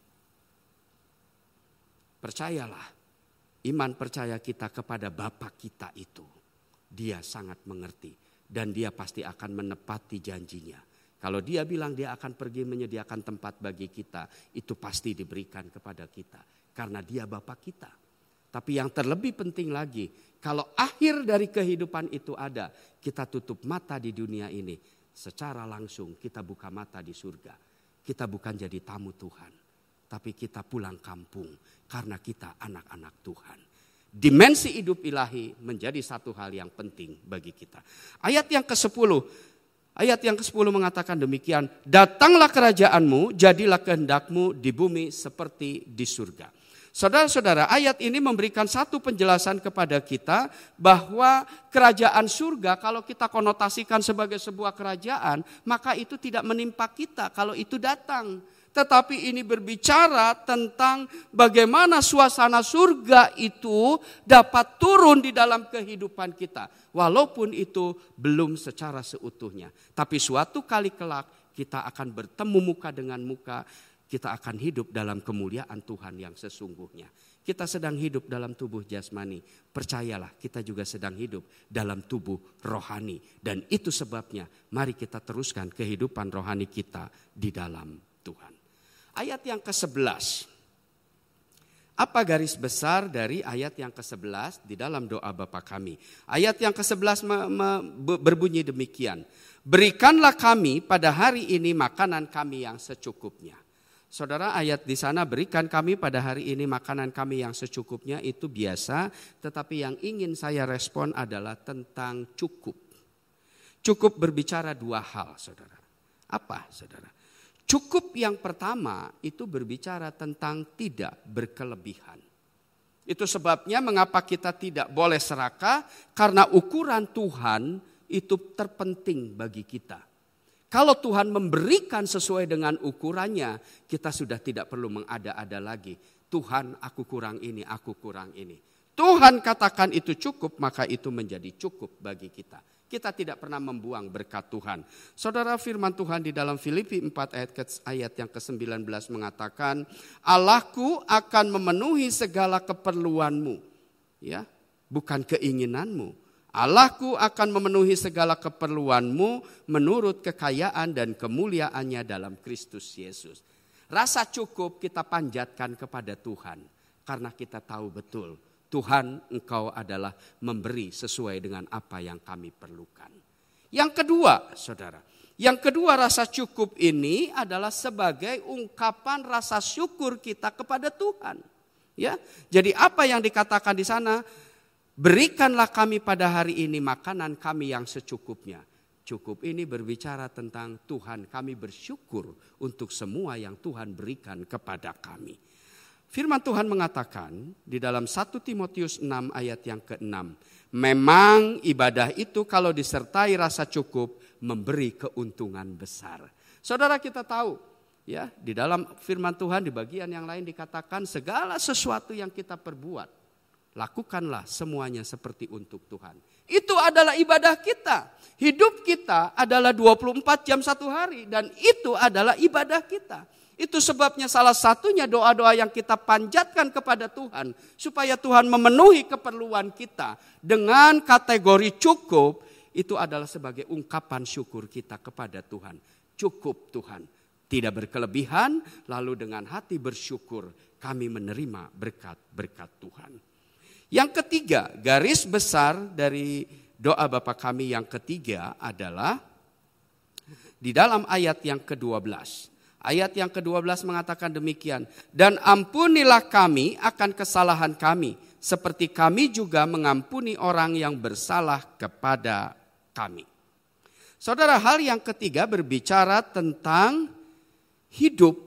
Percayalah, iman percaya kita kepada Bapa kita itu, dia sangat mengerti dan dia pasti akan menepati janjinya. Kalau dia bilang dia akan pergi menyediakan tempat bagi kita, itu pasti diberikan kepada kita karena dia Bapa kita. Tapi yang terlebih penting lagi, kalau akhir dari kehidupan itu ada, kita tutup mata di dunia ini. Secara langsung kita buka mata di surga. Kita bukan jadi tamu Tuhan. Tapi kita pulang kampung karena kita anak-anak Tuhan. Dimensi hidup ilahi menjadi satu hal yang penting bagi kita. Ayat yang ke-10 mengatakan demikian. Datanglah kerajaanmu, jadilah kehendakmu di bumi seperti di surga. Saudara-saudara, ayat ini memberikan satu penjelasan kepada kita bahwa kerajaan surga kalau kita konotasikan sebagai sebuah kerajaan, maka itu tidak menimpa kita kalau itu datang. Tetapi ini berbicara tentang bagaimana suasana surga itu dapat turun di dalam kehidupan kita. Walaupun itu belum secara seutuhnya. Tapi suatu kali kelak kita akan bertemu muka dengan muka. Kita akan hidup dalam kemuliaan Tuhan yang sesungguhnya. Kita sedang hidup dalam tubuh jasmani. Percayalah, kita juga sedang hidup dalam tubuh rohani. Dan itu sebabnya mari kita teruskan kehidupan rohani kita di dalam Tuhan. Ayat yang ke-11. Apa garis besar dari ayat yang ke-11 di dalam doa Bapa kami? Ayat yang ke-11 berbunyi demikian. Berikanlah kami pada hari ini makanan kami yang secukupnya. Saudara, ayat di sana berikan kami pada hari ini makanan kami yang secukupnya itu biasa, tetapi yang ingin saya respon adalah tentang cukup. Cukup berbicara dua hal, saudara. Apa, saudara? Cukup yang pertama itu berbicara tentang tidak berkelebihan. Itu sebabnya mengapa kita tidak boleh serakah, karena ukuran Tuhan itu terpenting bagi kita. Kalau Tuhan memberikan sesuai dengan ukurannya, kita sudah tidak perlu mengada-ada lagi. Tuhan, aku kurang ini, aku kurang ini. Tuhan katakan itu cukup, maka itu menjadi cukup bagi kita. Kita tidak pernah membuang berkat Tuhan. Saudara, firman Tuhan di dalam Filipi 4 ayat yang ke-19 mengatakan, Allahku akan memenuhi segala keperluanmu. Ya, bukan keinginanmu. Allahku akan memenuhi segala keperluanmu menurut kekayaan dan kemuliaannya dalam Kristus Yesus. Rasa cukup kita panjatkan kepada Tuhan. Karena kita tahu betul Tuhan, Engkau adalah memberi sesuai dengan apa yang kami perlukan. Yang kedua, saudara. Yang kedua, rasa cukup ini adalah sebagai ungkapan rasa syukur kita kepada Tuhan. Ya, jadi apa yang dikatakan di sana? Berikanlah kami pada hari ini makanan kami yang secukupnya. Cukup ini berbicara tentang Tuhan, kami bersyukur untuk semua yang Tuhan berikan kepada kami. Firman Tuhan mengatakan di dalam 1 Timotius 6 ayat yang ke-6. Memang ibadah itu kalau disertai rasa cukup memberi keuntungan besar. Saudara, kita tahu ya, di dalam firman Tuhan di bagian yang lain dikatakan segala sesuatu yang kita perbuat, lakukanlah semuanya seperti untuk Tuhan. Itu adalah ibadah kita. Hidup kita adalah 24 jam satu hari dan itu adalah ibadah kita. Itu sebabnya salah satunya doa-doa yang kita panjatkan kepada Tuhan supaya Tuhan memenuhi keperluan kita dengan kategori cukup, itu adalah sebagai ungkapan syukur kita kepada Tuhan. Cukup Tuhan, tidak berkelebihan, lalu dengan hati bersyukur kami menerima berkat-berkat Tuhan. Yang ketiga, garis besar dari doa Bapa kami yang ketiga adalah di dalam ayat yang ke-12. Ayat yang ke-12 mengatakan demikian. Dan ampunilah kami akan kesalahan kami, seperti kami juga mengampuni orang yang bersalah kepada kami. Saudara, hal yang ketiga berbicara tentang hidup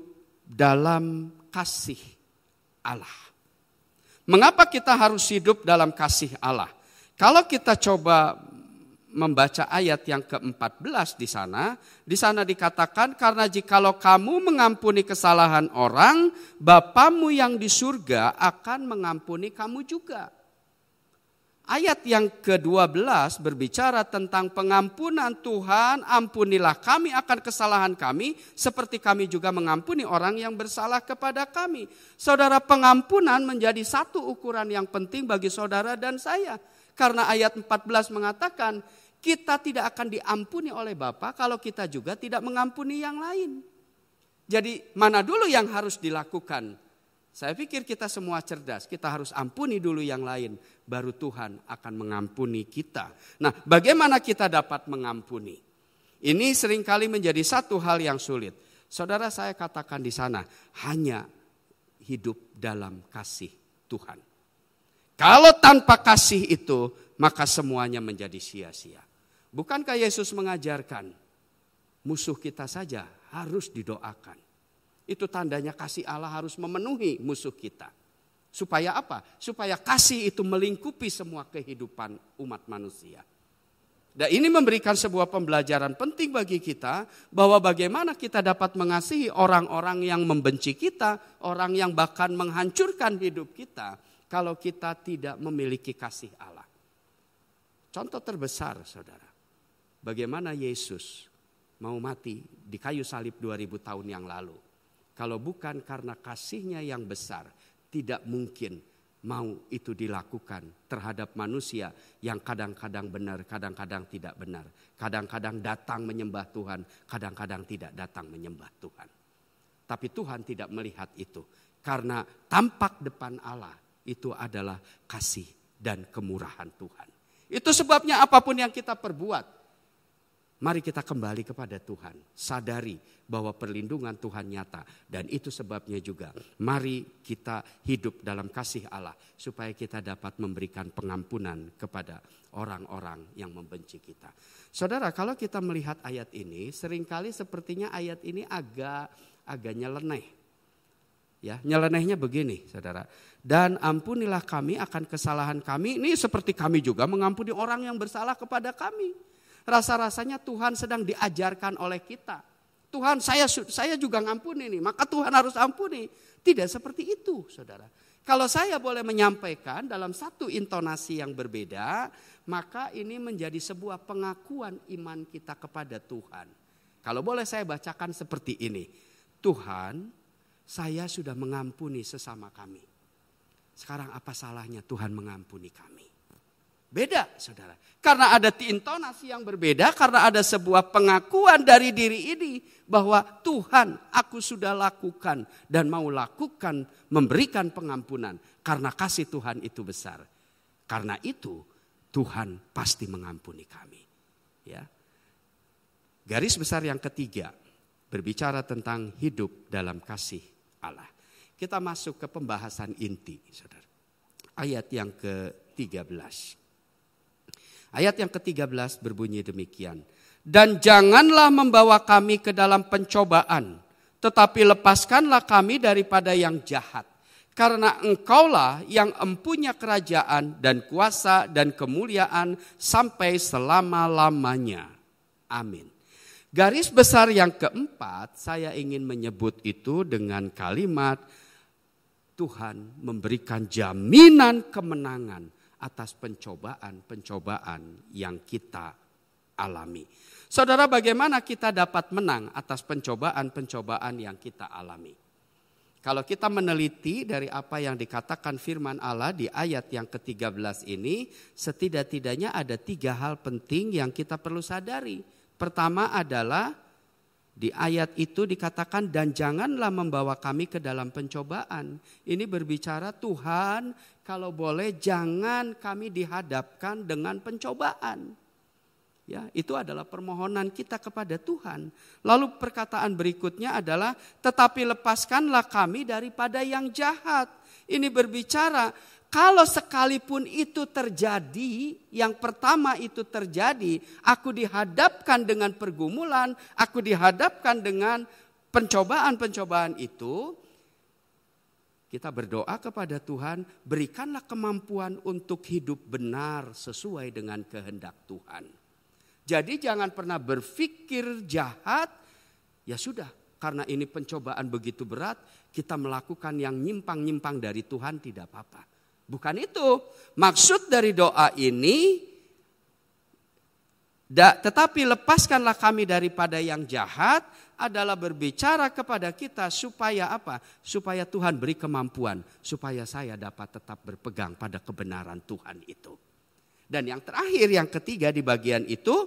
dalam kasih Allah. Mengapa kita harus hidup dalam kasih Allah? Kalau kita coba membaca ayat yang ke-14 di sana dikatakan karena jikalau kamu mengampuni kesalahan orang, Bapamu yang di surga akan mengampuni kamu juga. Ayat yang ke-12 berbicara tentang pengampunan Tuhan, ampunilah kami akan kesalahan kami seperti kami juga mengampuni orang yang bersalah kepada kami. Saudara, pengampunan menjadi satu ukuran yang penting bagi saudara dan saya. Karena ayat 14 mengatakan kita tidak akan diampuni oleh Bapa kalau kita juga tidak mengampuni yang lain. Jadi mana dulu yang harus dilakukan? Saya pikir kita semua cerdas, kita harus ampuni dulu yang lain, baru Tuhan akan mengampuni kita. Nah, bagaimana kita dapat mengampuni? Ini seringkali menjadi satu hal yang sulit. Saudara, saya katakan di sana, hanya hidup dalam kasih Tuhan. Kalau tanpa kasih itu, maka semuanya menjadi sia-sia. Bukankah Yesus mengajarkan musuh kita saja harus didoakan? Itu tandanya kasih Allah harus memenuhi musuh kita. Supaya apa? Supaya kasih itu melingkupi semua kehidupan umat manusia. Dan ini memberikan sebuah pembelajaran penting bagi kita bahwa bagaimana kita dapat mengasihi orang-orang yang membenci kita, orang yang bahkan menghancurkan hidup kita kalau kita tidak memiliki kasih Allah. Contoh terbesar, saudara. Bagaimana Yesus mau mati di kayu salib 2000 tahun yang lalu. Kalau bukan karena kasihnya yang besar, tidak mungkin mau itu dilakukan terhadap manusia yang kadang-kadang benar, kadang-kadang tidak benar. Kadang-kadang datang menyembah Tuhan, kadang-kadang tidak datang menyembah Tuhan. Tapi Tuhan tidak melihat itu. Karena tampak depan Allah itu adalah kasih dan kemurahan Tuhan. Itu sebabnya apapun yang kita perbuat, mari kita kembali kepada Tuhan. Sadari bahwa perlindungan Tuhan nyata. Dan itu sebabnya juga mari kita hidup dalam kasih Allah. Supaya kita dapat memberikan pengampunan kepada orang-orang yang membenci kita. Saudara, kalau kita melihat ayat ini, seringkali sepertinya ayat ini agak nyeleneh. Ya, nyelenehnya begini, saudara. Dan ampunilah kami akan kesalahan kami. Ini seperti kami juga mengampuni orang yang bersalah kepada kami. Rasa-rasanya Tuhan sedang diajarkan oleh kita. Tuhan, saya juga ngampuni nih, maka Tuhan harus ampuni. Tidak seperti itu, saudara. Kalau saya boleh menyampaikan dalam satu intonasi yang berbeda, maka ini menjadi sebuah pengakuan iman kita kepada Tuhan. Kalau boleh saya bacakan seperti ini. Tuhan, saya sudah mengampuni sesama kami. Sekarang apa salahnya Tuhan mengampuni kami? Beda, saudara. Karena ada intonasi yang berbeda, karena ada sebuah pengakuan dari diri ini bahwa Tuhan, aku sudah lakukan dan mau lakukan memberikan pengampunan karena kasih Tuhan itu besar. Karena itu Tuhan pasti mengampuni kami. Ya. Garis besar yang ketiga berbicara tentang hidup dalam kasih Allah. Kita masuk ke pembahasan inti, saudara. Ayat yang ke-13. Ayat yang ke-13 berbunyi demikian. Dan janganlah membawa kami ke dalam pencobaan, tetapi lepaskanlah kami daripada yang jahat. Karena engkaulah yang empunya kerajaan dan kuasa dan kemuliaan sampai selama-lamanya. Amin. Garis besar yang keempat, saya ingin menyebut itu dengan kalimat Tuhan memberikan jaminan kemenangan atas pencobaan-pencobaan yang kita alami. Saudara, bagaimana kita dapat menang atas pencobaan-pencobaan yang kita alami? Kalau kita meneliti dari apa yang dikatakan firman Allah di ayat yang ke-13 ini, setidak-tidaknya ada 3 hal penting yang kita perlu sadari. Pertama adalah di ayat itu dikatakan, dan janganlah membawa kami ke dalam pencobaan. Ini berbicara Tuhan, kalau boleh jangan kami dihadapkan dengan pencobaan. Ya, itu adalah permohonan kita kepada Tuhan. Lalu perkataan berikutnya adalah, tetapi lepaskanlah kami daripada yang jahat. Ini berbicara, kalau sekalipun itu terjadi, yang pertama itu terjadi, aku dihadapkan dengan pergumulan, aku dihadapkan dengan pencobaan-pencobaan itu, kita berdoa kepada Tuhan, berikanlah kemampuan untuk hidup benar sesuai dengan kehendak Tuhan. Jadi jangan pernah berpikir jahat, ya sudah, karena ini pencobaan begitu berat, kita melakukan yang nyimpang-nyimpang dari Tuhan, tidak apa-apa. Bukan itu, maksud dari doa ini, tetapi lepaskanlah kami daripada yang jahat, adalah berbicara kepada kita supaya apa? Supaya Tuhan beri kemampuan, supaya saya dapat tetap berpegang pada kebenaran Tuhan itu. Dan yang terakhir, yang ketiga di bagian itu,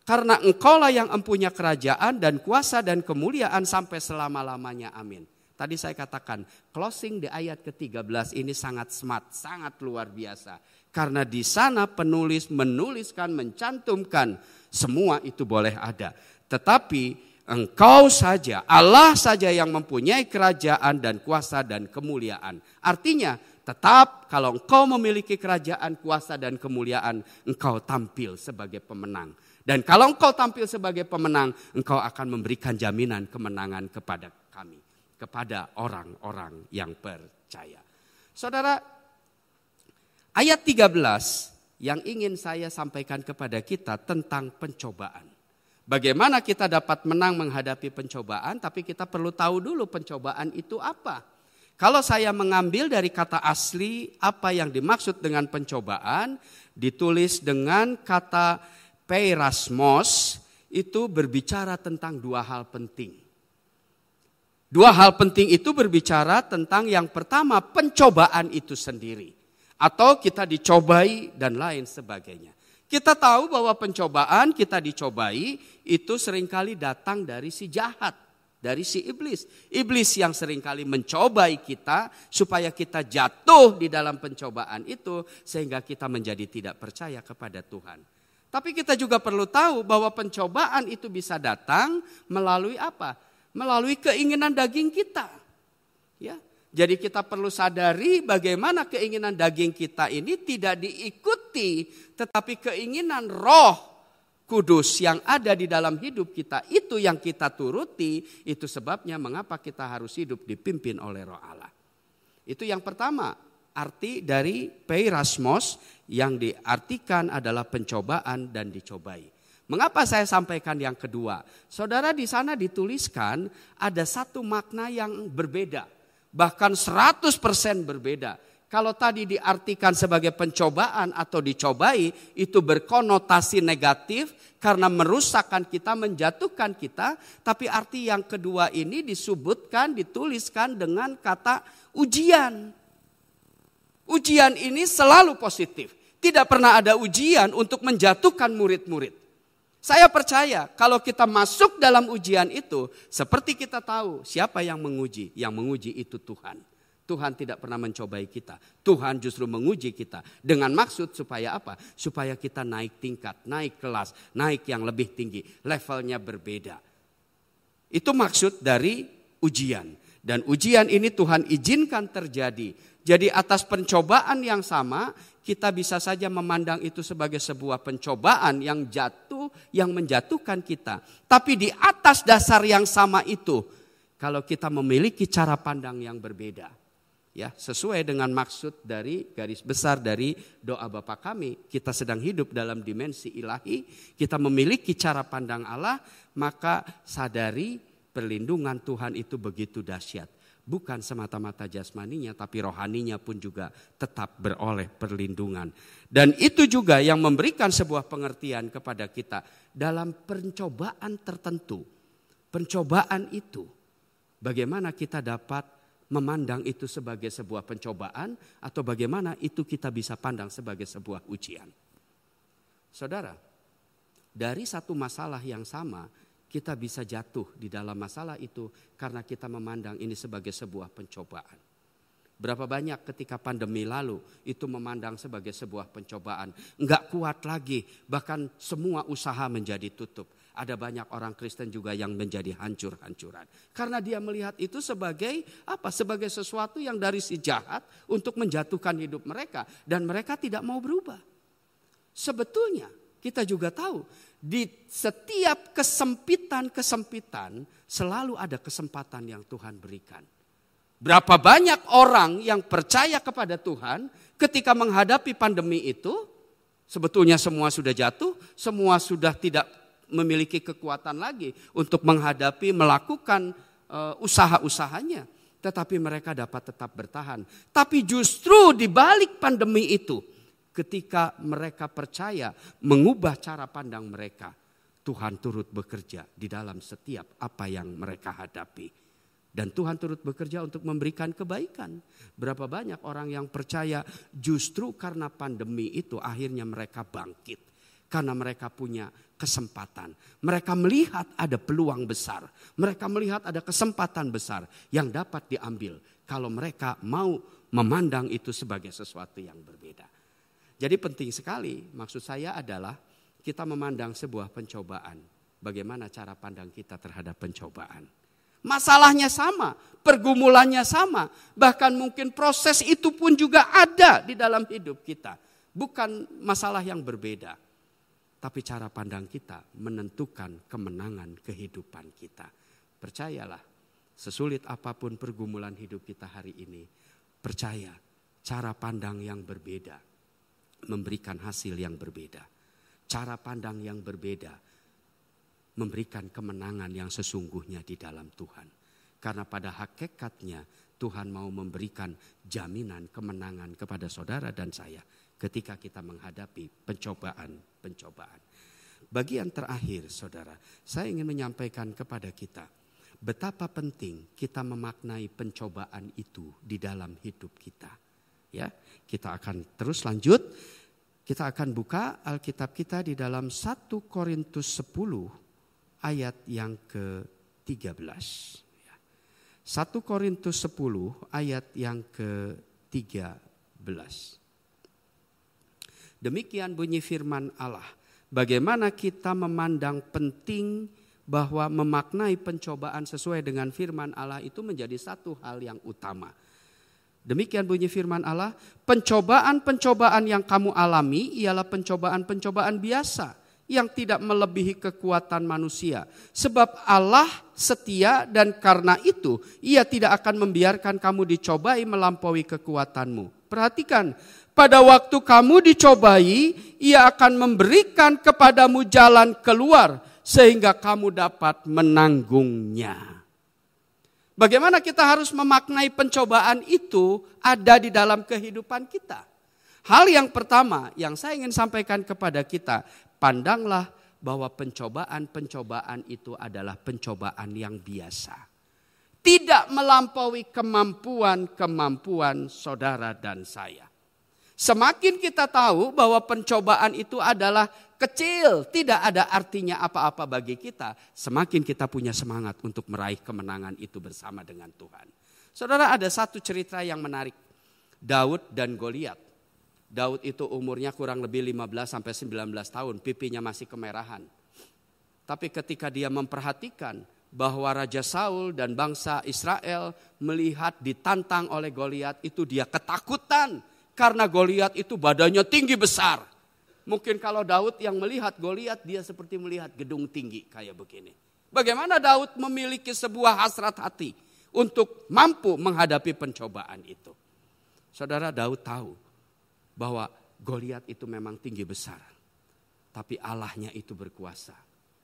karena engkaulah yang empunya kerajaan dan kuasa dan kemuliaan sampai selama-lamanya. Amin. Tadi saya katakan, closing di ayat ke-13 ini sangat smart, sangat luar biasa. Karena di sana penulis menuliskan, mencantumkan, semua itu boleh ada. Tetapi engkau saja, Allah saja yang mempunyai kerajaan dan kuasa dan kemuliaan. Artinya, tetap kalau engkau memiliki kerajaan, kuasa dan kemuliaan, engkau tampil sebagai pemenang. Dan kalau engkau tampil sebagai pemenang, engkau akan memberikan jaminan kemenangan kepada kami, kepada orang-orang yang percaya. Saudara, ayat 13 yang ingin saya sampaikan kepada kita tentang pencobaan. Bagaimana kita dapat menang menghadapi pencobaan, tapi kita perlu tahu dulu pencobaan itu apa. Kalau saya mengambil dari kata asli apa yang dimaksud dengan pencobaan, ditulis dengan kata peirasmos, itu berbicara tentang 2 hal penting. 2 hal penting itu berbicara tentang yang pertama, pencobaan itu sendiri. Atau kita dicobai dan lain sebagainya. Kita tahu bahwa pencobaan kita dicobai itu seringkali datang dari si jahat. Dari si iblis. Iblis yang seringkali mencobai kita supaya kita jatuh di dalam pencobaan itu sehingga kita menjadi tidak percaya kepada Tuhan. Tapi kita juga perlu tahu bahwa pencobaan itu bisa datang melalui apa? Melalui keinginan daging kita. Ya. Jadi kita perlu sadari bagaimana keinginan daging kita ini tidak diikuti, tetapi keinginan Roh Kudus yang ada di dalam hidup kita, itu yang kita turuti, itu sebabnya mengapa kita harus hidup dipimpin oleh Roh Allah. Itu yang pertama, arti dari peirasmos yang diartikan adalah pencobaan dan dicobai. Mengapa saya sampaikan yang kedua? Saudara, di sana dituliskan ada satu makna yang berbeda, bahkan 100% berbeda. Kalau tadi diartikan sebagai pencobaan atau dicobai, itu berkonotasi negatif karena merusakkan kita, menjatuhkan kita. Tapi arti yang kedua ini disebutkan, dituliskan dengan kata ujian. Ujian ini selalu positif. Tidak pernah ada ujian untuk menjatuhkan murid-murid. Saya percaya kalau kita masuk dalam ujian itu, seperti kita tahu siapa yang menguji. Yang menguji itu Tuhan. Tuhan tidak pernah mencobai kita. Tuhan justru menguji kita. Dengan maksud supaya apa? Supaya kita naik tingkat, naik kelas, naik yang lebih tinggi. Levelnya berbeda. Itu maksud dari ujian. Dan ujian ini Tuhan izinkan terjadi. Jadi atas pencobaan yang sama, kita bisa saja memandang itu sebagai sebuah pencobaan yang jatuh, yang menjatuhkan kita. Tapi di atas dasar yang sama itu, kalau kita memiliki cara pandang yang berbeda, Ya, sesuai dengan maksud dari garis besar dari doa Bapa kami, kita sedang hidup dalam dimensi ilahi, kita memiliki cara pandang Allah, maka sadari perlindungan Tuhan itu begitu dahsyat. Bukan semata-mata jasmaninya, tapi rohaninya pun juga tetap beroleh perlindungan. Dan itu juga yang memberikan sebuah pengertian kepada kita dalam pencobaan tertentu. Pencobaan itu, bagaimana kita dapat memandang itu sebagai sebuah pencobaan atau bagaimana itu kita bisa pandang sebagai sebuah ujian. Saudara, dari satu masalah yang sama kita bisa jatuh di dalam masalah itu karena kita memandang ini sebagai sebuah pencobaan. Berapa banyak ketika pandemi lalu itu memandang sebagai sebuah pencobaan. Enggak kuat lagi, bahkan semua usaha menjadi tutup. Ada banyak orang Kristen juga yang menjadi hancur-hancuran. Karena dia melihat itu sebagai apa? Sebagai sesuatu yang dari si jahat untuk menjatuhkan hidup mereka. Dan mereka tidak mau berubah. Sebetulnya kita juga tahu di setiap kesempitan selalu ada kesempatan yang Tuhan berikan. Berapa banyak orang yang percaya kepada Tuhan ketika menghadapi pandemi itu, sebetulnya semua sudah jatuh, semua sudah tidak memiliki kekuatan lagi untuk menghadapi, melakukan usaha-usahanya. Tetapi mereka dapat tetap bertahan. Tapi justru di balik pandemi itu, ketika mereka percaya mengubah cara pandang mereka, Tuhan turut bekerja di dalam setiap apa yang mereka hadapi. Dan Tuhan turut bekerja untuk memberikan kebaikan. Berapa banyak orang yang percaya justru karena pandemi itu akhirnya mereka bangkit. Karena mereka punya kesempatan. Mereka melihat ada peluang besar. Mereka melihat ada kesempatan besar yang dapat diambil. Kalau mereka mau memandang itu sebagai sesuatu yang berbeda. Jadi penting sekali, maksud saya adalah kita memandang sebuah pencobaan. Bagaimana cara pandang kita terhadap pencobaan. Masalahnya sama, pergumulannya sama. Bahkan mungkin proses itu pun juga ada di dalam hidup kita. Bukan masalah yang berbeda. Tapi cara pandang kita menentukan kemenangan kehidupan kita. Percayalah, sesulit apapun pergumulan hidup kita hari ini. Percaya, cara pandang yang berbeda memberikan hasil yang berbeda. Cara pandang yang berbeda memberikan kemenangan yang sesungguhnya di dalam Tuhan. Karena pada hakikatnya Tuhan mau memberikan jaminan kemenangan kepada saudara dan saya ketika kita menghadapi pencobaan. Bagian terakhir saudara, saya ingin menyampaikan kepada kita betapa penting kita memaknai pencobaan itu di dalam hidup kita. Ya, kita akan terus lanjut. Kita akan buka Alkitab kita di dalam 1 Korintus 10 ayat yang ke-13. 1 Korintus 10 ayat yang ke-13. Demikian bunyi firman Allah. Bagaimana kita memandang penting bahwa memaknai pencobaan sesuai dengan firman Allah itu menjadi satu hal yang utama. Demikian bunyi firman Allah, pencobaan-pencobaan yang kamu alami ialah pencobaan-pencobaan biasa yang tidak melebihi kekuatan manusia. Sebab Allah setia dan karena itu Ia tidak akan membiarkan kamu dicobai melampaui kekuatanmu. Perhatikan, pada waktu kamu dicobai, Ia akan memberikan kepadamu jalan keluar sehingga kamu dapat menanggungnya. Bagaimana kita harus memaknai pencobaan itu ada di dalam kehidupan kita? Hal yang pertama yang saya ingin sampaikan kepada kita, pandanglah bahwa pencobaan-pencobaan itu adalah pencobaan yang biasa. Tidak melampaui kemampuan saudara dan saya. Semakin kita tahu bahwa pencobaan itu adalah kecil, tidak ada artinya apa-apa bagi kita, semakin kita punya semangat untuk meraih kemenangan itu bersama dengan Tuhan. Saudara, ada satu cerita yang menarik. Daud dan Goliat. Daud itu umurnya kurang lebih 15-19 tahun, pipinya masih kemerahan. Tapi ketika dia memperhatikan bahwa Raja Saul dan bangsa Israel melihat ditantang oleh Goliat, itu dia ketakutan. Karena Goliat itu badannya tinggi besar. Mungkin kalau Daud yang melihat Goliat, dia seperti melihat gedung tinggi kayak begini. Bagaimana Daud memiliki sebuah hasrat hati untuk mampu menghadapi pencobaan itu. Saudara, Daud tahu bahwa Goliat itu memang tinggi besar, tapi Allahnya itu berkuasa.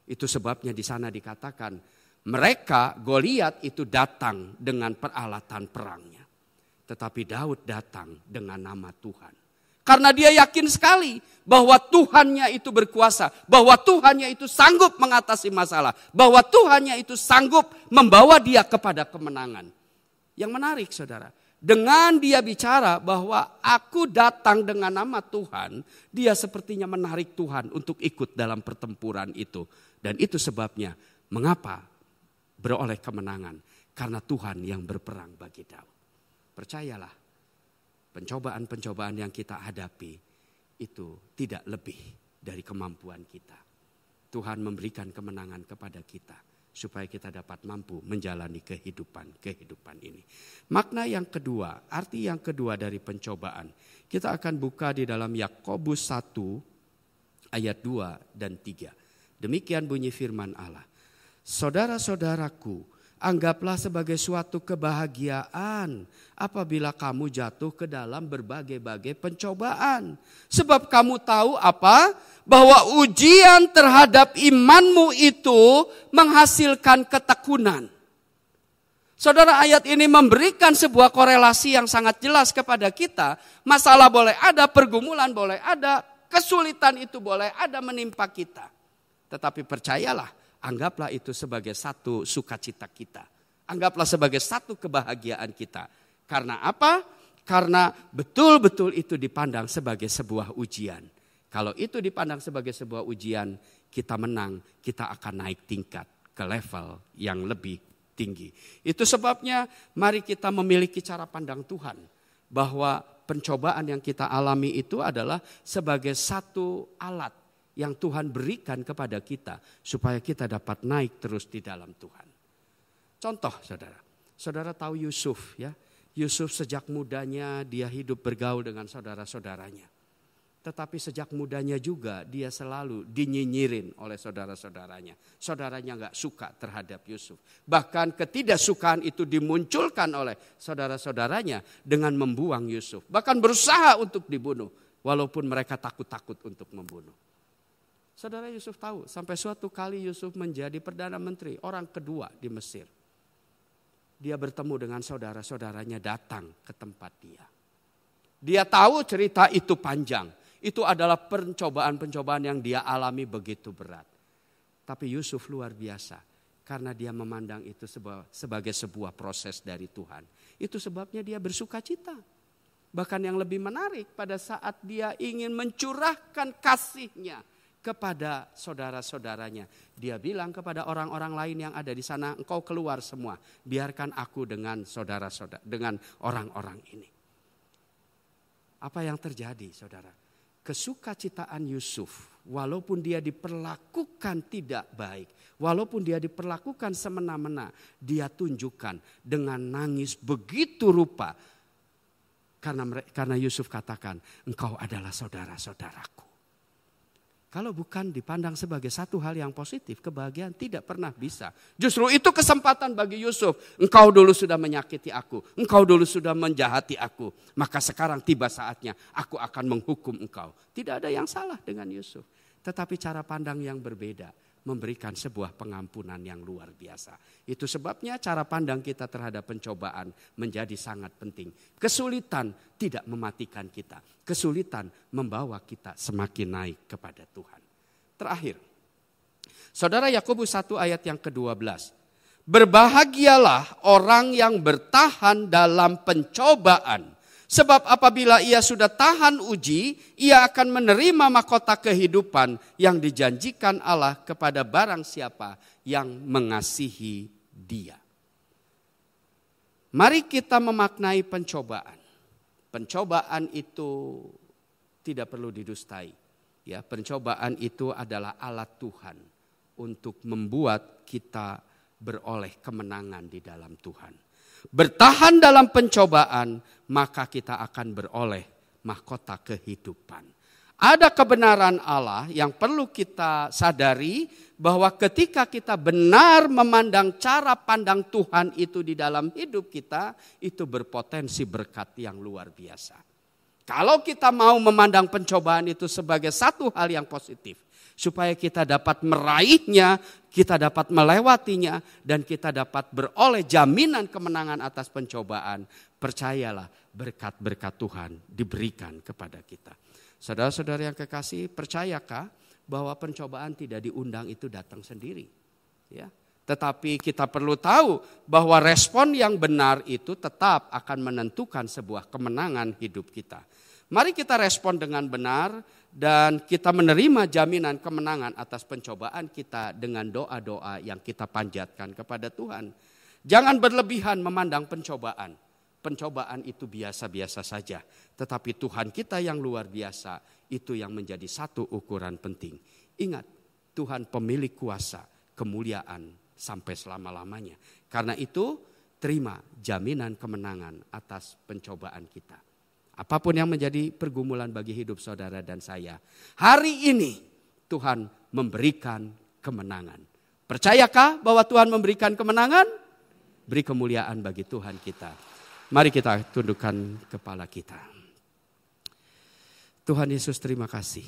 Itu sebabnya di sana dikatakan mereka, Goliat itu datang dengan peralatan perangnya. Tetapi Daud datang dengan nama Tuhan. Karena dia yakin sekali bahwa Tuhannya itu berkuasa. Bahwa Tuhannya itu sanggup mengatasi masalah. Bahwa Tuhannya itu sanggup membawa dia kepada kemenangan. Yang menarik saudara, dengan dia bicara bahwa aku datang dengan nama Tuhan, dia sepertinya menarik Tuhan untuk ikut dalam pertempuran itu. Dan itu sebabnya mengapa beroleh kemenangan. Karena Tuhan yang berperang bagi Daud. Percayalah, pencobaan-pencobaan yang kita hadapi itu tidak lebih dari kemampuan kita. Tuhan memberikan kemenangan kepada kita supaya kita dapat mampu menjalani kehidupan ini. Makna yang kedua, arti yang kedua dari pencobaan, kita akan buka di dalam Yakobus 1 ayat 2 dan 3. Demikian bunyi firman Allah. Saudara-saudaraku, anggaplah sebagai suatu kebahagiaan apabila kamu jatuh ke dalam berbagai-bagai pencobaan. Sebab kamu tahu apa? Bahwa ujian terhadap imanmu itu menghasilkan ketekunan. Saudara, ayat ini memberikan sebuah korelasi yang sangat jelas kepada kita. Masalah boleh ada, pergumulan boleh ada, kesulitan itu boleh ada menimpa kita. Tetapi percayalah, anggaplah itu sebagai satu sukacita kita. Anggaplah sebagai satu kebahagiaan kita. Karena apa? Karena betul-betul itu dipandang sebagai sebuah ujian. Kalau itu dipandang sebagai sebuah ujian, kita menang, kita akan naik tingkat ke level yang lebih tinggi. Itu sebabnya mari kita memiliki cara pandang Tuhan. Bahwa pencobaan yang kita alami itu adalah sebagai satu alat yang Tuhan berikan kepada kita supaya kita dapat naik terus di dalam Tuhan. Contoh saudara, saudara tahu Yusuf ya. Yusuf sejak mudanya dia hidup bergaul dengan saudara-saudaranya. Tetapi sejak mudanya juga dia selalu dinyinyirin oleh saudara-saudaranya. Saudaranya gak suka terhadap Yusuf. Bahkan ketidaksukaan itu dimunculkan oleh saudara-saudaranya dengan membuang Yusuf. Bahkan berusaha untuk dibunuh walaupun mereka takut-takut untuk membunuh. Saudara, Yusuf tahu sampai suatu kali Yusuf menjadi Perdana Menteri, orang kedua di Mesir. Dia bertemu dengan saudara-saudaranya datang ke tempat dia. Dia tahu cerita itu panjang. Itu adalah pencobaan-pencobaan yang dia alami begitu berat. Tapi Yusuf luar biasa karena dia memandang itu sebagai sebuah proses dari Tuhan. Itu sebabnya dia bersuka cita. Bahkan yang lebih menarik pada saat dia ingin mencurahkan kasihnya kepada saudara-saudaranya. Dia bilang kepada orang-orang lain yang ada di sana, engkau keluar semua, biarkan aku dengan saudara-saudara, dengan orang-orang ini. Apa yang terjadi saudara? Kesukacitaan Yusuf, walaupun dia diperlakukan tidak baik, walaupun dia diperlakukan semena-mena, dia tunjukkan dengan nangis begitu rupa. Karena Yusuf katakan, engkau adalah saudara-saudaraku. Kalau bukan dipandang sebagai satu hal yang positif, kebahagiaan tidak pernah bisa. Justru itu kesempatan bagi Yusuf. Engkau dulu sudah menyakiti aku, engkau dulu sudah menjahati aku. Maka sekarang tiba saatnya aku akan menghukum engkau. Tidak ada yang salah dengan Yusuf. Tetapi cara pandang yang berbeda memberikan sebuah pengampunan yang luar biasa. Itu sebabnya cara pandang kita terhadap pencobaan menjadi sangat penting. Kesulitan tidak mematikan kita. Kesulitan membawa kita semakin naik kepada Tuhan. Terakhir, saudara, Yakobus 1 ayat yang ke-12. Berbahagialah orang yang bertahan dalam pencobaan. Sebab apabila ia sudah tahan uji, ia akan menerima mahkota kehidupan yang dijanjikan Allah kepada barang siapa yang mengasihi dia. Mari kita memaknai pencobaan. Pencobaan itu tidak perlu didustai. Ya, pencobaan itu adalah alat Tuhan untuk membuat kita beroleh kemenangan di dalam Tuhan. Bertahan dalam pencobaan, maka kita akan beroleh mahkota kehidupan. Ada kebenaran Allah yang perlu kita sadari bahwa ketika kita benar memandang cara pandang Tuhan itu di dalam hidup kita, itu berpotensi berkat yang luar biasa. Kalau kita mau memandang pencobaan itu sebagai satu hal yang positif, supaya kita dapat meraihnya, kita dapat melewatinya, dan kita dapat beroleh jaminan kemenangan atas pencobaan, percayalah berkat-berkat Tuhan diberikan kepada kita. Saudara-saudara yang kekasih, percayakah bahwa pencobaan tidak diundang itu datang sendiri? Ya. Tetapi kita perlu tahu bahwa respon yang benar itu tetap akan menentukan sebuah kemenangan hidup kita. Mari kita respon dengan benar dan kita menerima jaminan kemenangan atas pencobaan kita dengan doa-doa yang kita panjatkan kepada Tuhan. Jangan berlebihan memandang pencobaan. Pencobaan itu biasa-biasa saja. Tetapi Tuhan kita yang luar biasa itu yang menjadi satu ukuran penting. Ingat, Tuhan pemilik kuasa, kemuliaan sampai selama-lamanya. Karena itu terima jaminan kemenangan atas pencobaan kita. Apapun yang menjadi pergumulan bagi hidup saudara dan saya, hari ini Tuhan memberikan kemenangan. Percayakah bahwa Tuhan memberikan kemenangan? Beri kemuliaan bagi Tuhan kita. Mari kita tundukkan kepala kita. Tuhan Yesus, terima kasih.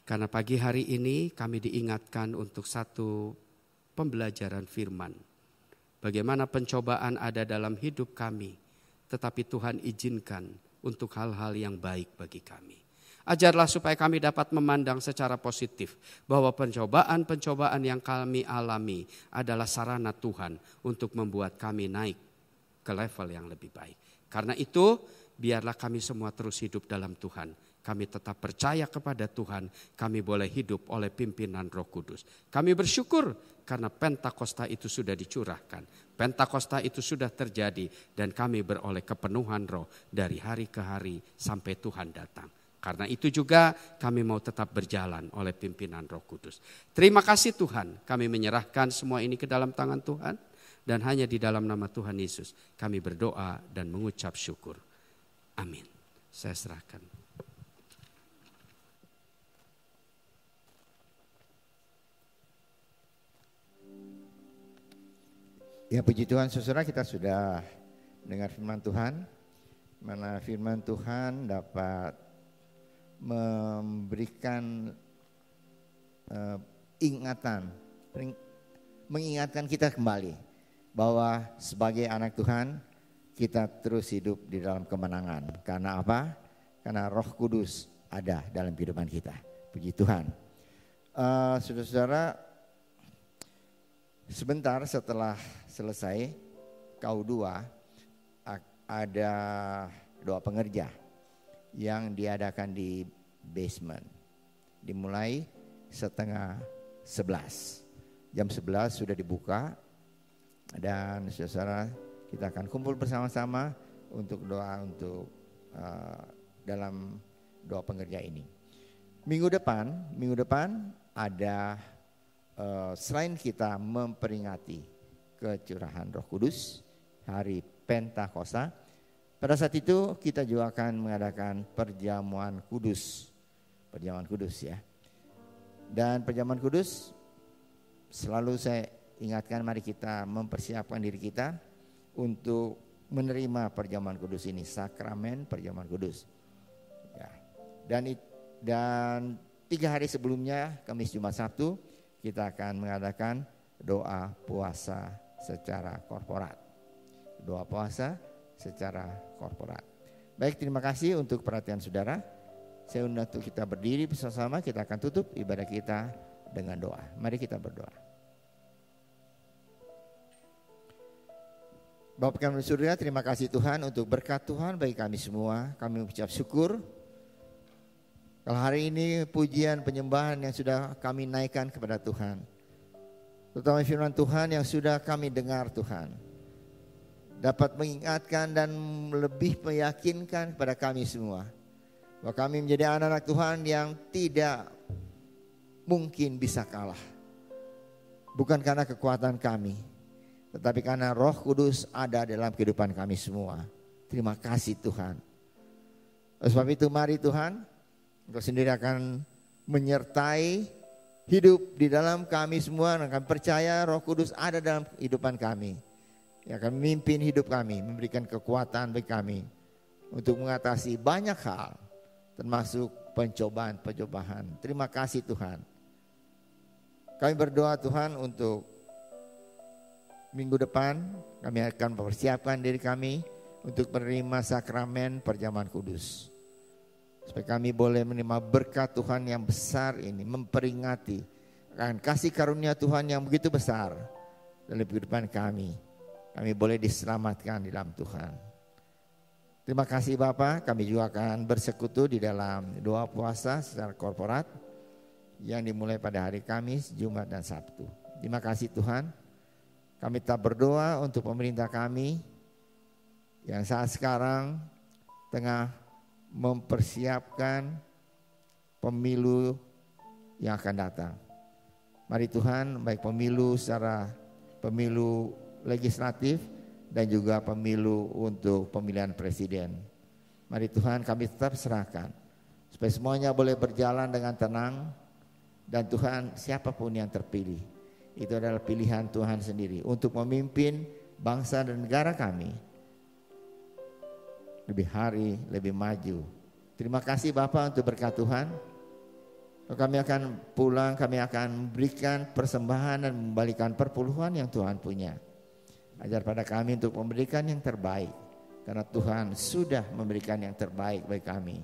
Karena pagi hari ini kami diingatkan untuk satu pembelajaran firman. Bagaimana pencobaan ada dalam hidup kami, tetapi Tuhan izinkan untuk hal-hal yang baik bagi kami. Ajarlah supaya kami dapat memandang secara positif bahwa pencobaan-pencobaan yang kami alami adalah sarana Tuhan untuk membuat kami naik ke level yang lebih baik. Karena itu biarlah kami semua terus hidup dalam Tuhan. Kami tetap percaya kepada Tuhan, kami boleh hidup oleh pimpinan Roh Kudus. Kami bersyukur karena Pentakosta itu sudah dicurahkan. Pentakosta itu sudah terjadi dan kami beroleh kepenuhan roh dari hari ke hari sampai Tuhan datang. Karena itu juga kami mau tetap berjalan oleh pimpinan Roh Kudus. Terima kasih Tuhan, kami menyerahkan semua ini ke dalam tangan Tuhan. Dan hanya di dalam nama Tuhan Yesus kami berdoa dan mengucap syukur. Amin. Saya serahkan. Ya, puji Tuhan, saudara, kita sudah mendengar firman Tuhan. Mana firman Tuhan dapat memberikan mengingatkan kita kembali bahwa sebagai anak Tuhan kita terus hidup di dalam kemenangan. Karena apa? Karena Roh Kudus ada dalam kehidupan kita. Puji Tuhan. Saudara-saudara, sebentar setelah selesai KU2 ada doa pengerja yang diadakan di basement. Dimulai 10:30. Jam 11 sudah dibuka. Dan saudara, kita akan kumpul bersama-sama untuk doa untuk dalam doa pengerja ini. Minggu depan ada selain kita memperingati kecurahan Roh Kudus, hari Pentakosta, pada saat itu kita juga akan mengadakan perjamuan kudus ya. Dan perjamuan kudus selalu saya ingatkan, mari kita mempersiapkan diri kita untuk menerima perjamuan kudus ini, sakramen perjamuan kudus. Ya. Dan 3 hari sebelumnya, Kamis, Jumat, Sabtu, kita akan mengadakan doa puasa secara korporat. Doa puasa secara korporat. Baik, terima kasih untuk perhatian saudara. Saya undang untuk kita berdiri bersama-sama, kita akan tutup ibadah kita dengan doa. Mari kita berdoa. Bapa kami di surga, terima kasih Tuhan untuk berkat Tuhan bagi kami semua. Kami mengucap syukur. Kalau hari ini pujian penyembahan yang sudah kami naikkan kepada Tuhan, terutama firman Tuhan yang sudah kami dengar Tuhan, dapat mengingatkan dan lebih meyakinkan kepada kami semua bahwa kami menjadi anak-anak Tuhan yang tidak mungkin bisa kalah. Bukan karena kekuatan kami, tetapi karena Roh Kudus ada dalam kehidupan kami semua. Terima kasih Tuhan. Sebab itu mari Tuhan, Engkau sendiri akan menyertai hidup di dalam kami semua, dan kami percaya Roh Kudus ada dalam kehidupan kami. Yang akan memimpin hidup kami, memberikan kekuatan bagi kami untuk mengatasi banyak hal, termasuk pencobaan-pencobaan. Terima kasih Tuhan. Kami berdoa Tuhan untuk minggu depan, kami akan mempersiapkan diri kami untuk menerima sakramen perjamuan kudus. Supaya kami boleh menerima berkat Tuhan yang besar ini, memperingati akan kasih karunia Tuhan yang begitu besar dalam kehidupan kami. Kami boleh diselamatkan di dalam Tuhan. Terima kasih Bapak, kami juga akan bersekutu di dalam doa puasa secara korporat yang dimulai pada hari Kamis, Jumat dan Sabtu. Terima kasih Tuhan. Kami tetap berdoa untuk pemerintah kami yang saat sekarang tengah mempersiapkan pemilu yang akan datang. Mari Tuhan, baik pemilu secara pemilu legislatif dan juga pemilu untuk pemilihan presiden. Mari Tuhan kami tetap serahkan supaya semuanya boleh berjalan dengan tenang, dan Tuhan siapapun yang terpilih itu adalah pilihan Tuhan sendiri untuk memimpin bangsa dan negara kami lebih hari, lebih maju. Terima kasih Bapak untuk berkat Tuhan. Kami akan pulang, kami akan berikan persembahan dan membalikan perpuluhan yang Tuhan punya. Ajar pada kami untuk memberikan yang terbaik, karena Tuhan sudah memberikan yang terbaik bagi kami,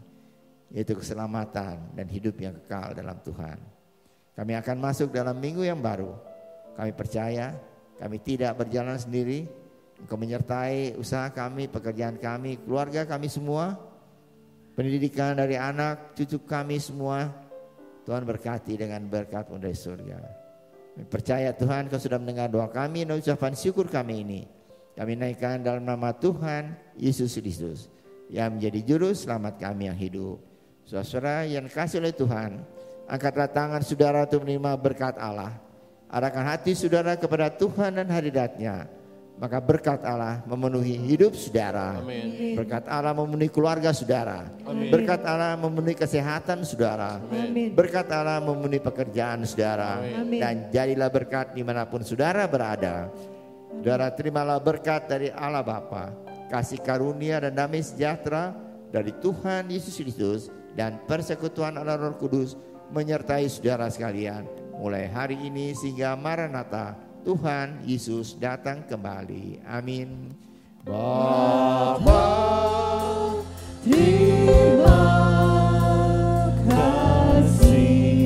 yaitu keselamatan dan hidup yang kekal dalam Tuhan. Kami akan masuk dalam minggu yang baru. Kami percaya kami tidak berjalan sendiri. Engkau menyertai usaha kami, pekerjaan kami, keluarga kami semua, pendidikan dari anak, cucu kami semua. Tuhan berkati dengan berkat dari surga. Kami percaya Tuhan Kau sudah mendengar doa kami dan ucapan syukur kami ini. Kami naikkan dalam nama Tuhan Yesus Kristus yang menjadi juru selamat kami yang hidup. Saudara yang dikasihi oleh Tuhan, angkatlah tangan saudara untuk menerima berkat Allah. Arahkan hati saudara kepada Tuhan dan hadirat-Nya. Maka berkat Allah memenuhi hidup saudara. Amin. Berkat Allah memenuhi keluarga saudara. Amin. Berkat Allah memenuhi kesehatan saudara. Amin. Berkat Allah memenuhi pekerjaan saudara. Amin. Dan jadilah berkat dimanapun saudara berada. Saudara terimalah berkat dari Allah Bapa, kasih karunia dan damai sejahtera dari Tuhan Yesus Kristus, dan persekutuan Allah Roh Kudus menyertai saudara sekalian mulai hari ini sehingga Maranatha, Tuhan Yesus datang kembali. Amin. Bapa, terima kasih.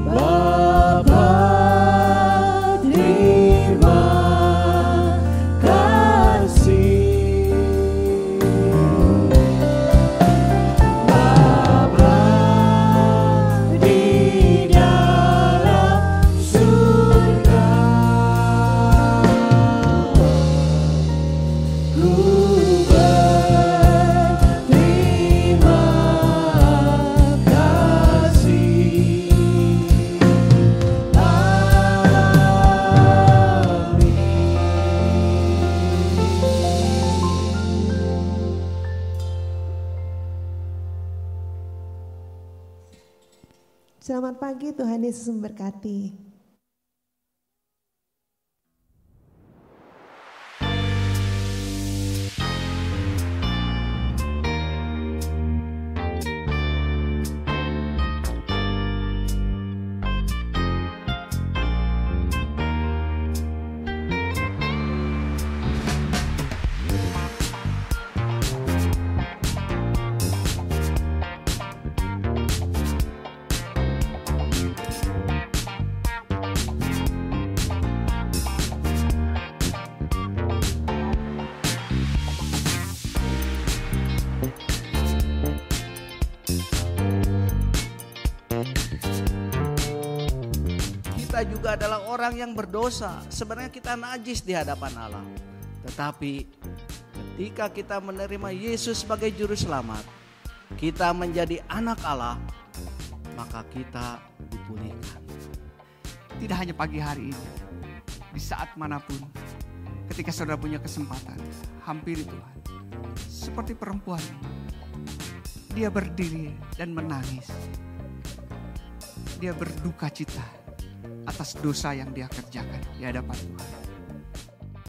Bapa, terima kasih. Bapa di dalam surga, ku berterima kasih. Selamat pagi, Tuhan Yesus memberkati. Kita juga adalah orang yang berdosa. Sebenarnya kita najis di hadapan Allah. Tetapi ketika kita menerima Yesus sebagai juru selamat, kita menjadi anak Allah, maka kita dipulihkan. Tidak hanya pagi hari ini, di saat manapun, ketika saudara punya kesempatan, hampiri Tuhan. seperti perempuan ini. Dia berdiri dan menangis. Dia berduka cita atas dosa yang dia kerjakan di hadapan Tuhan.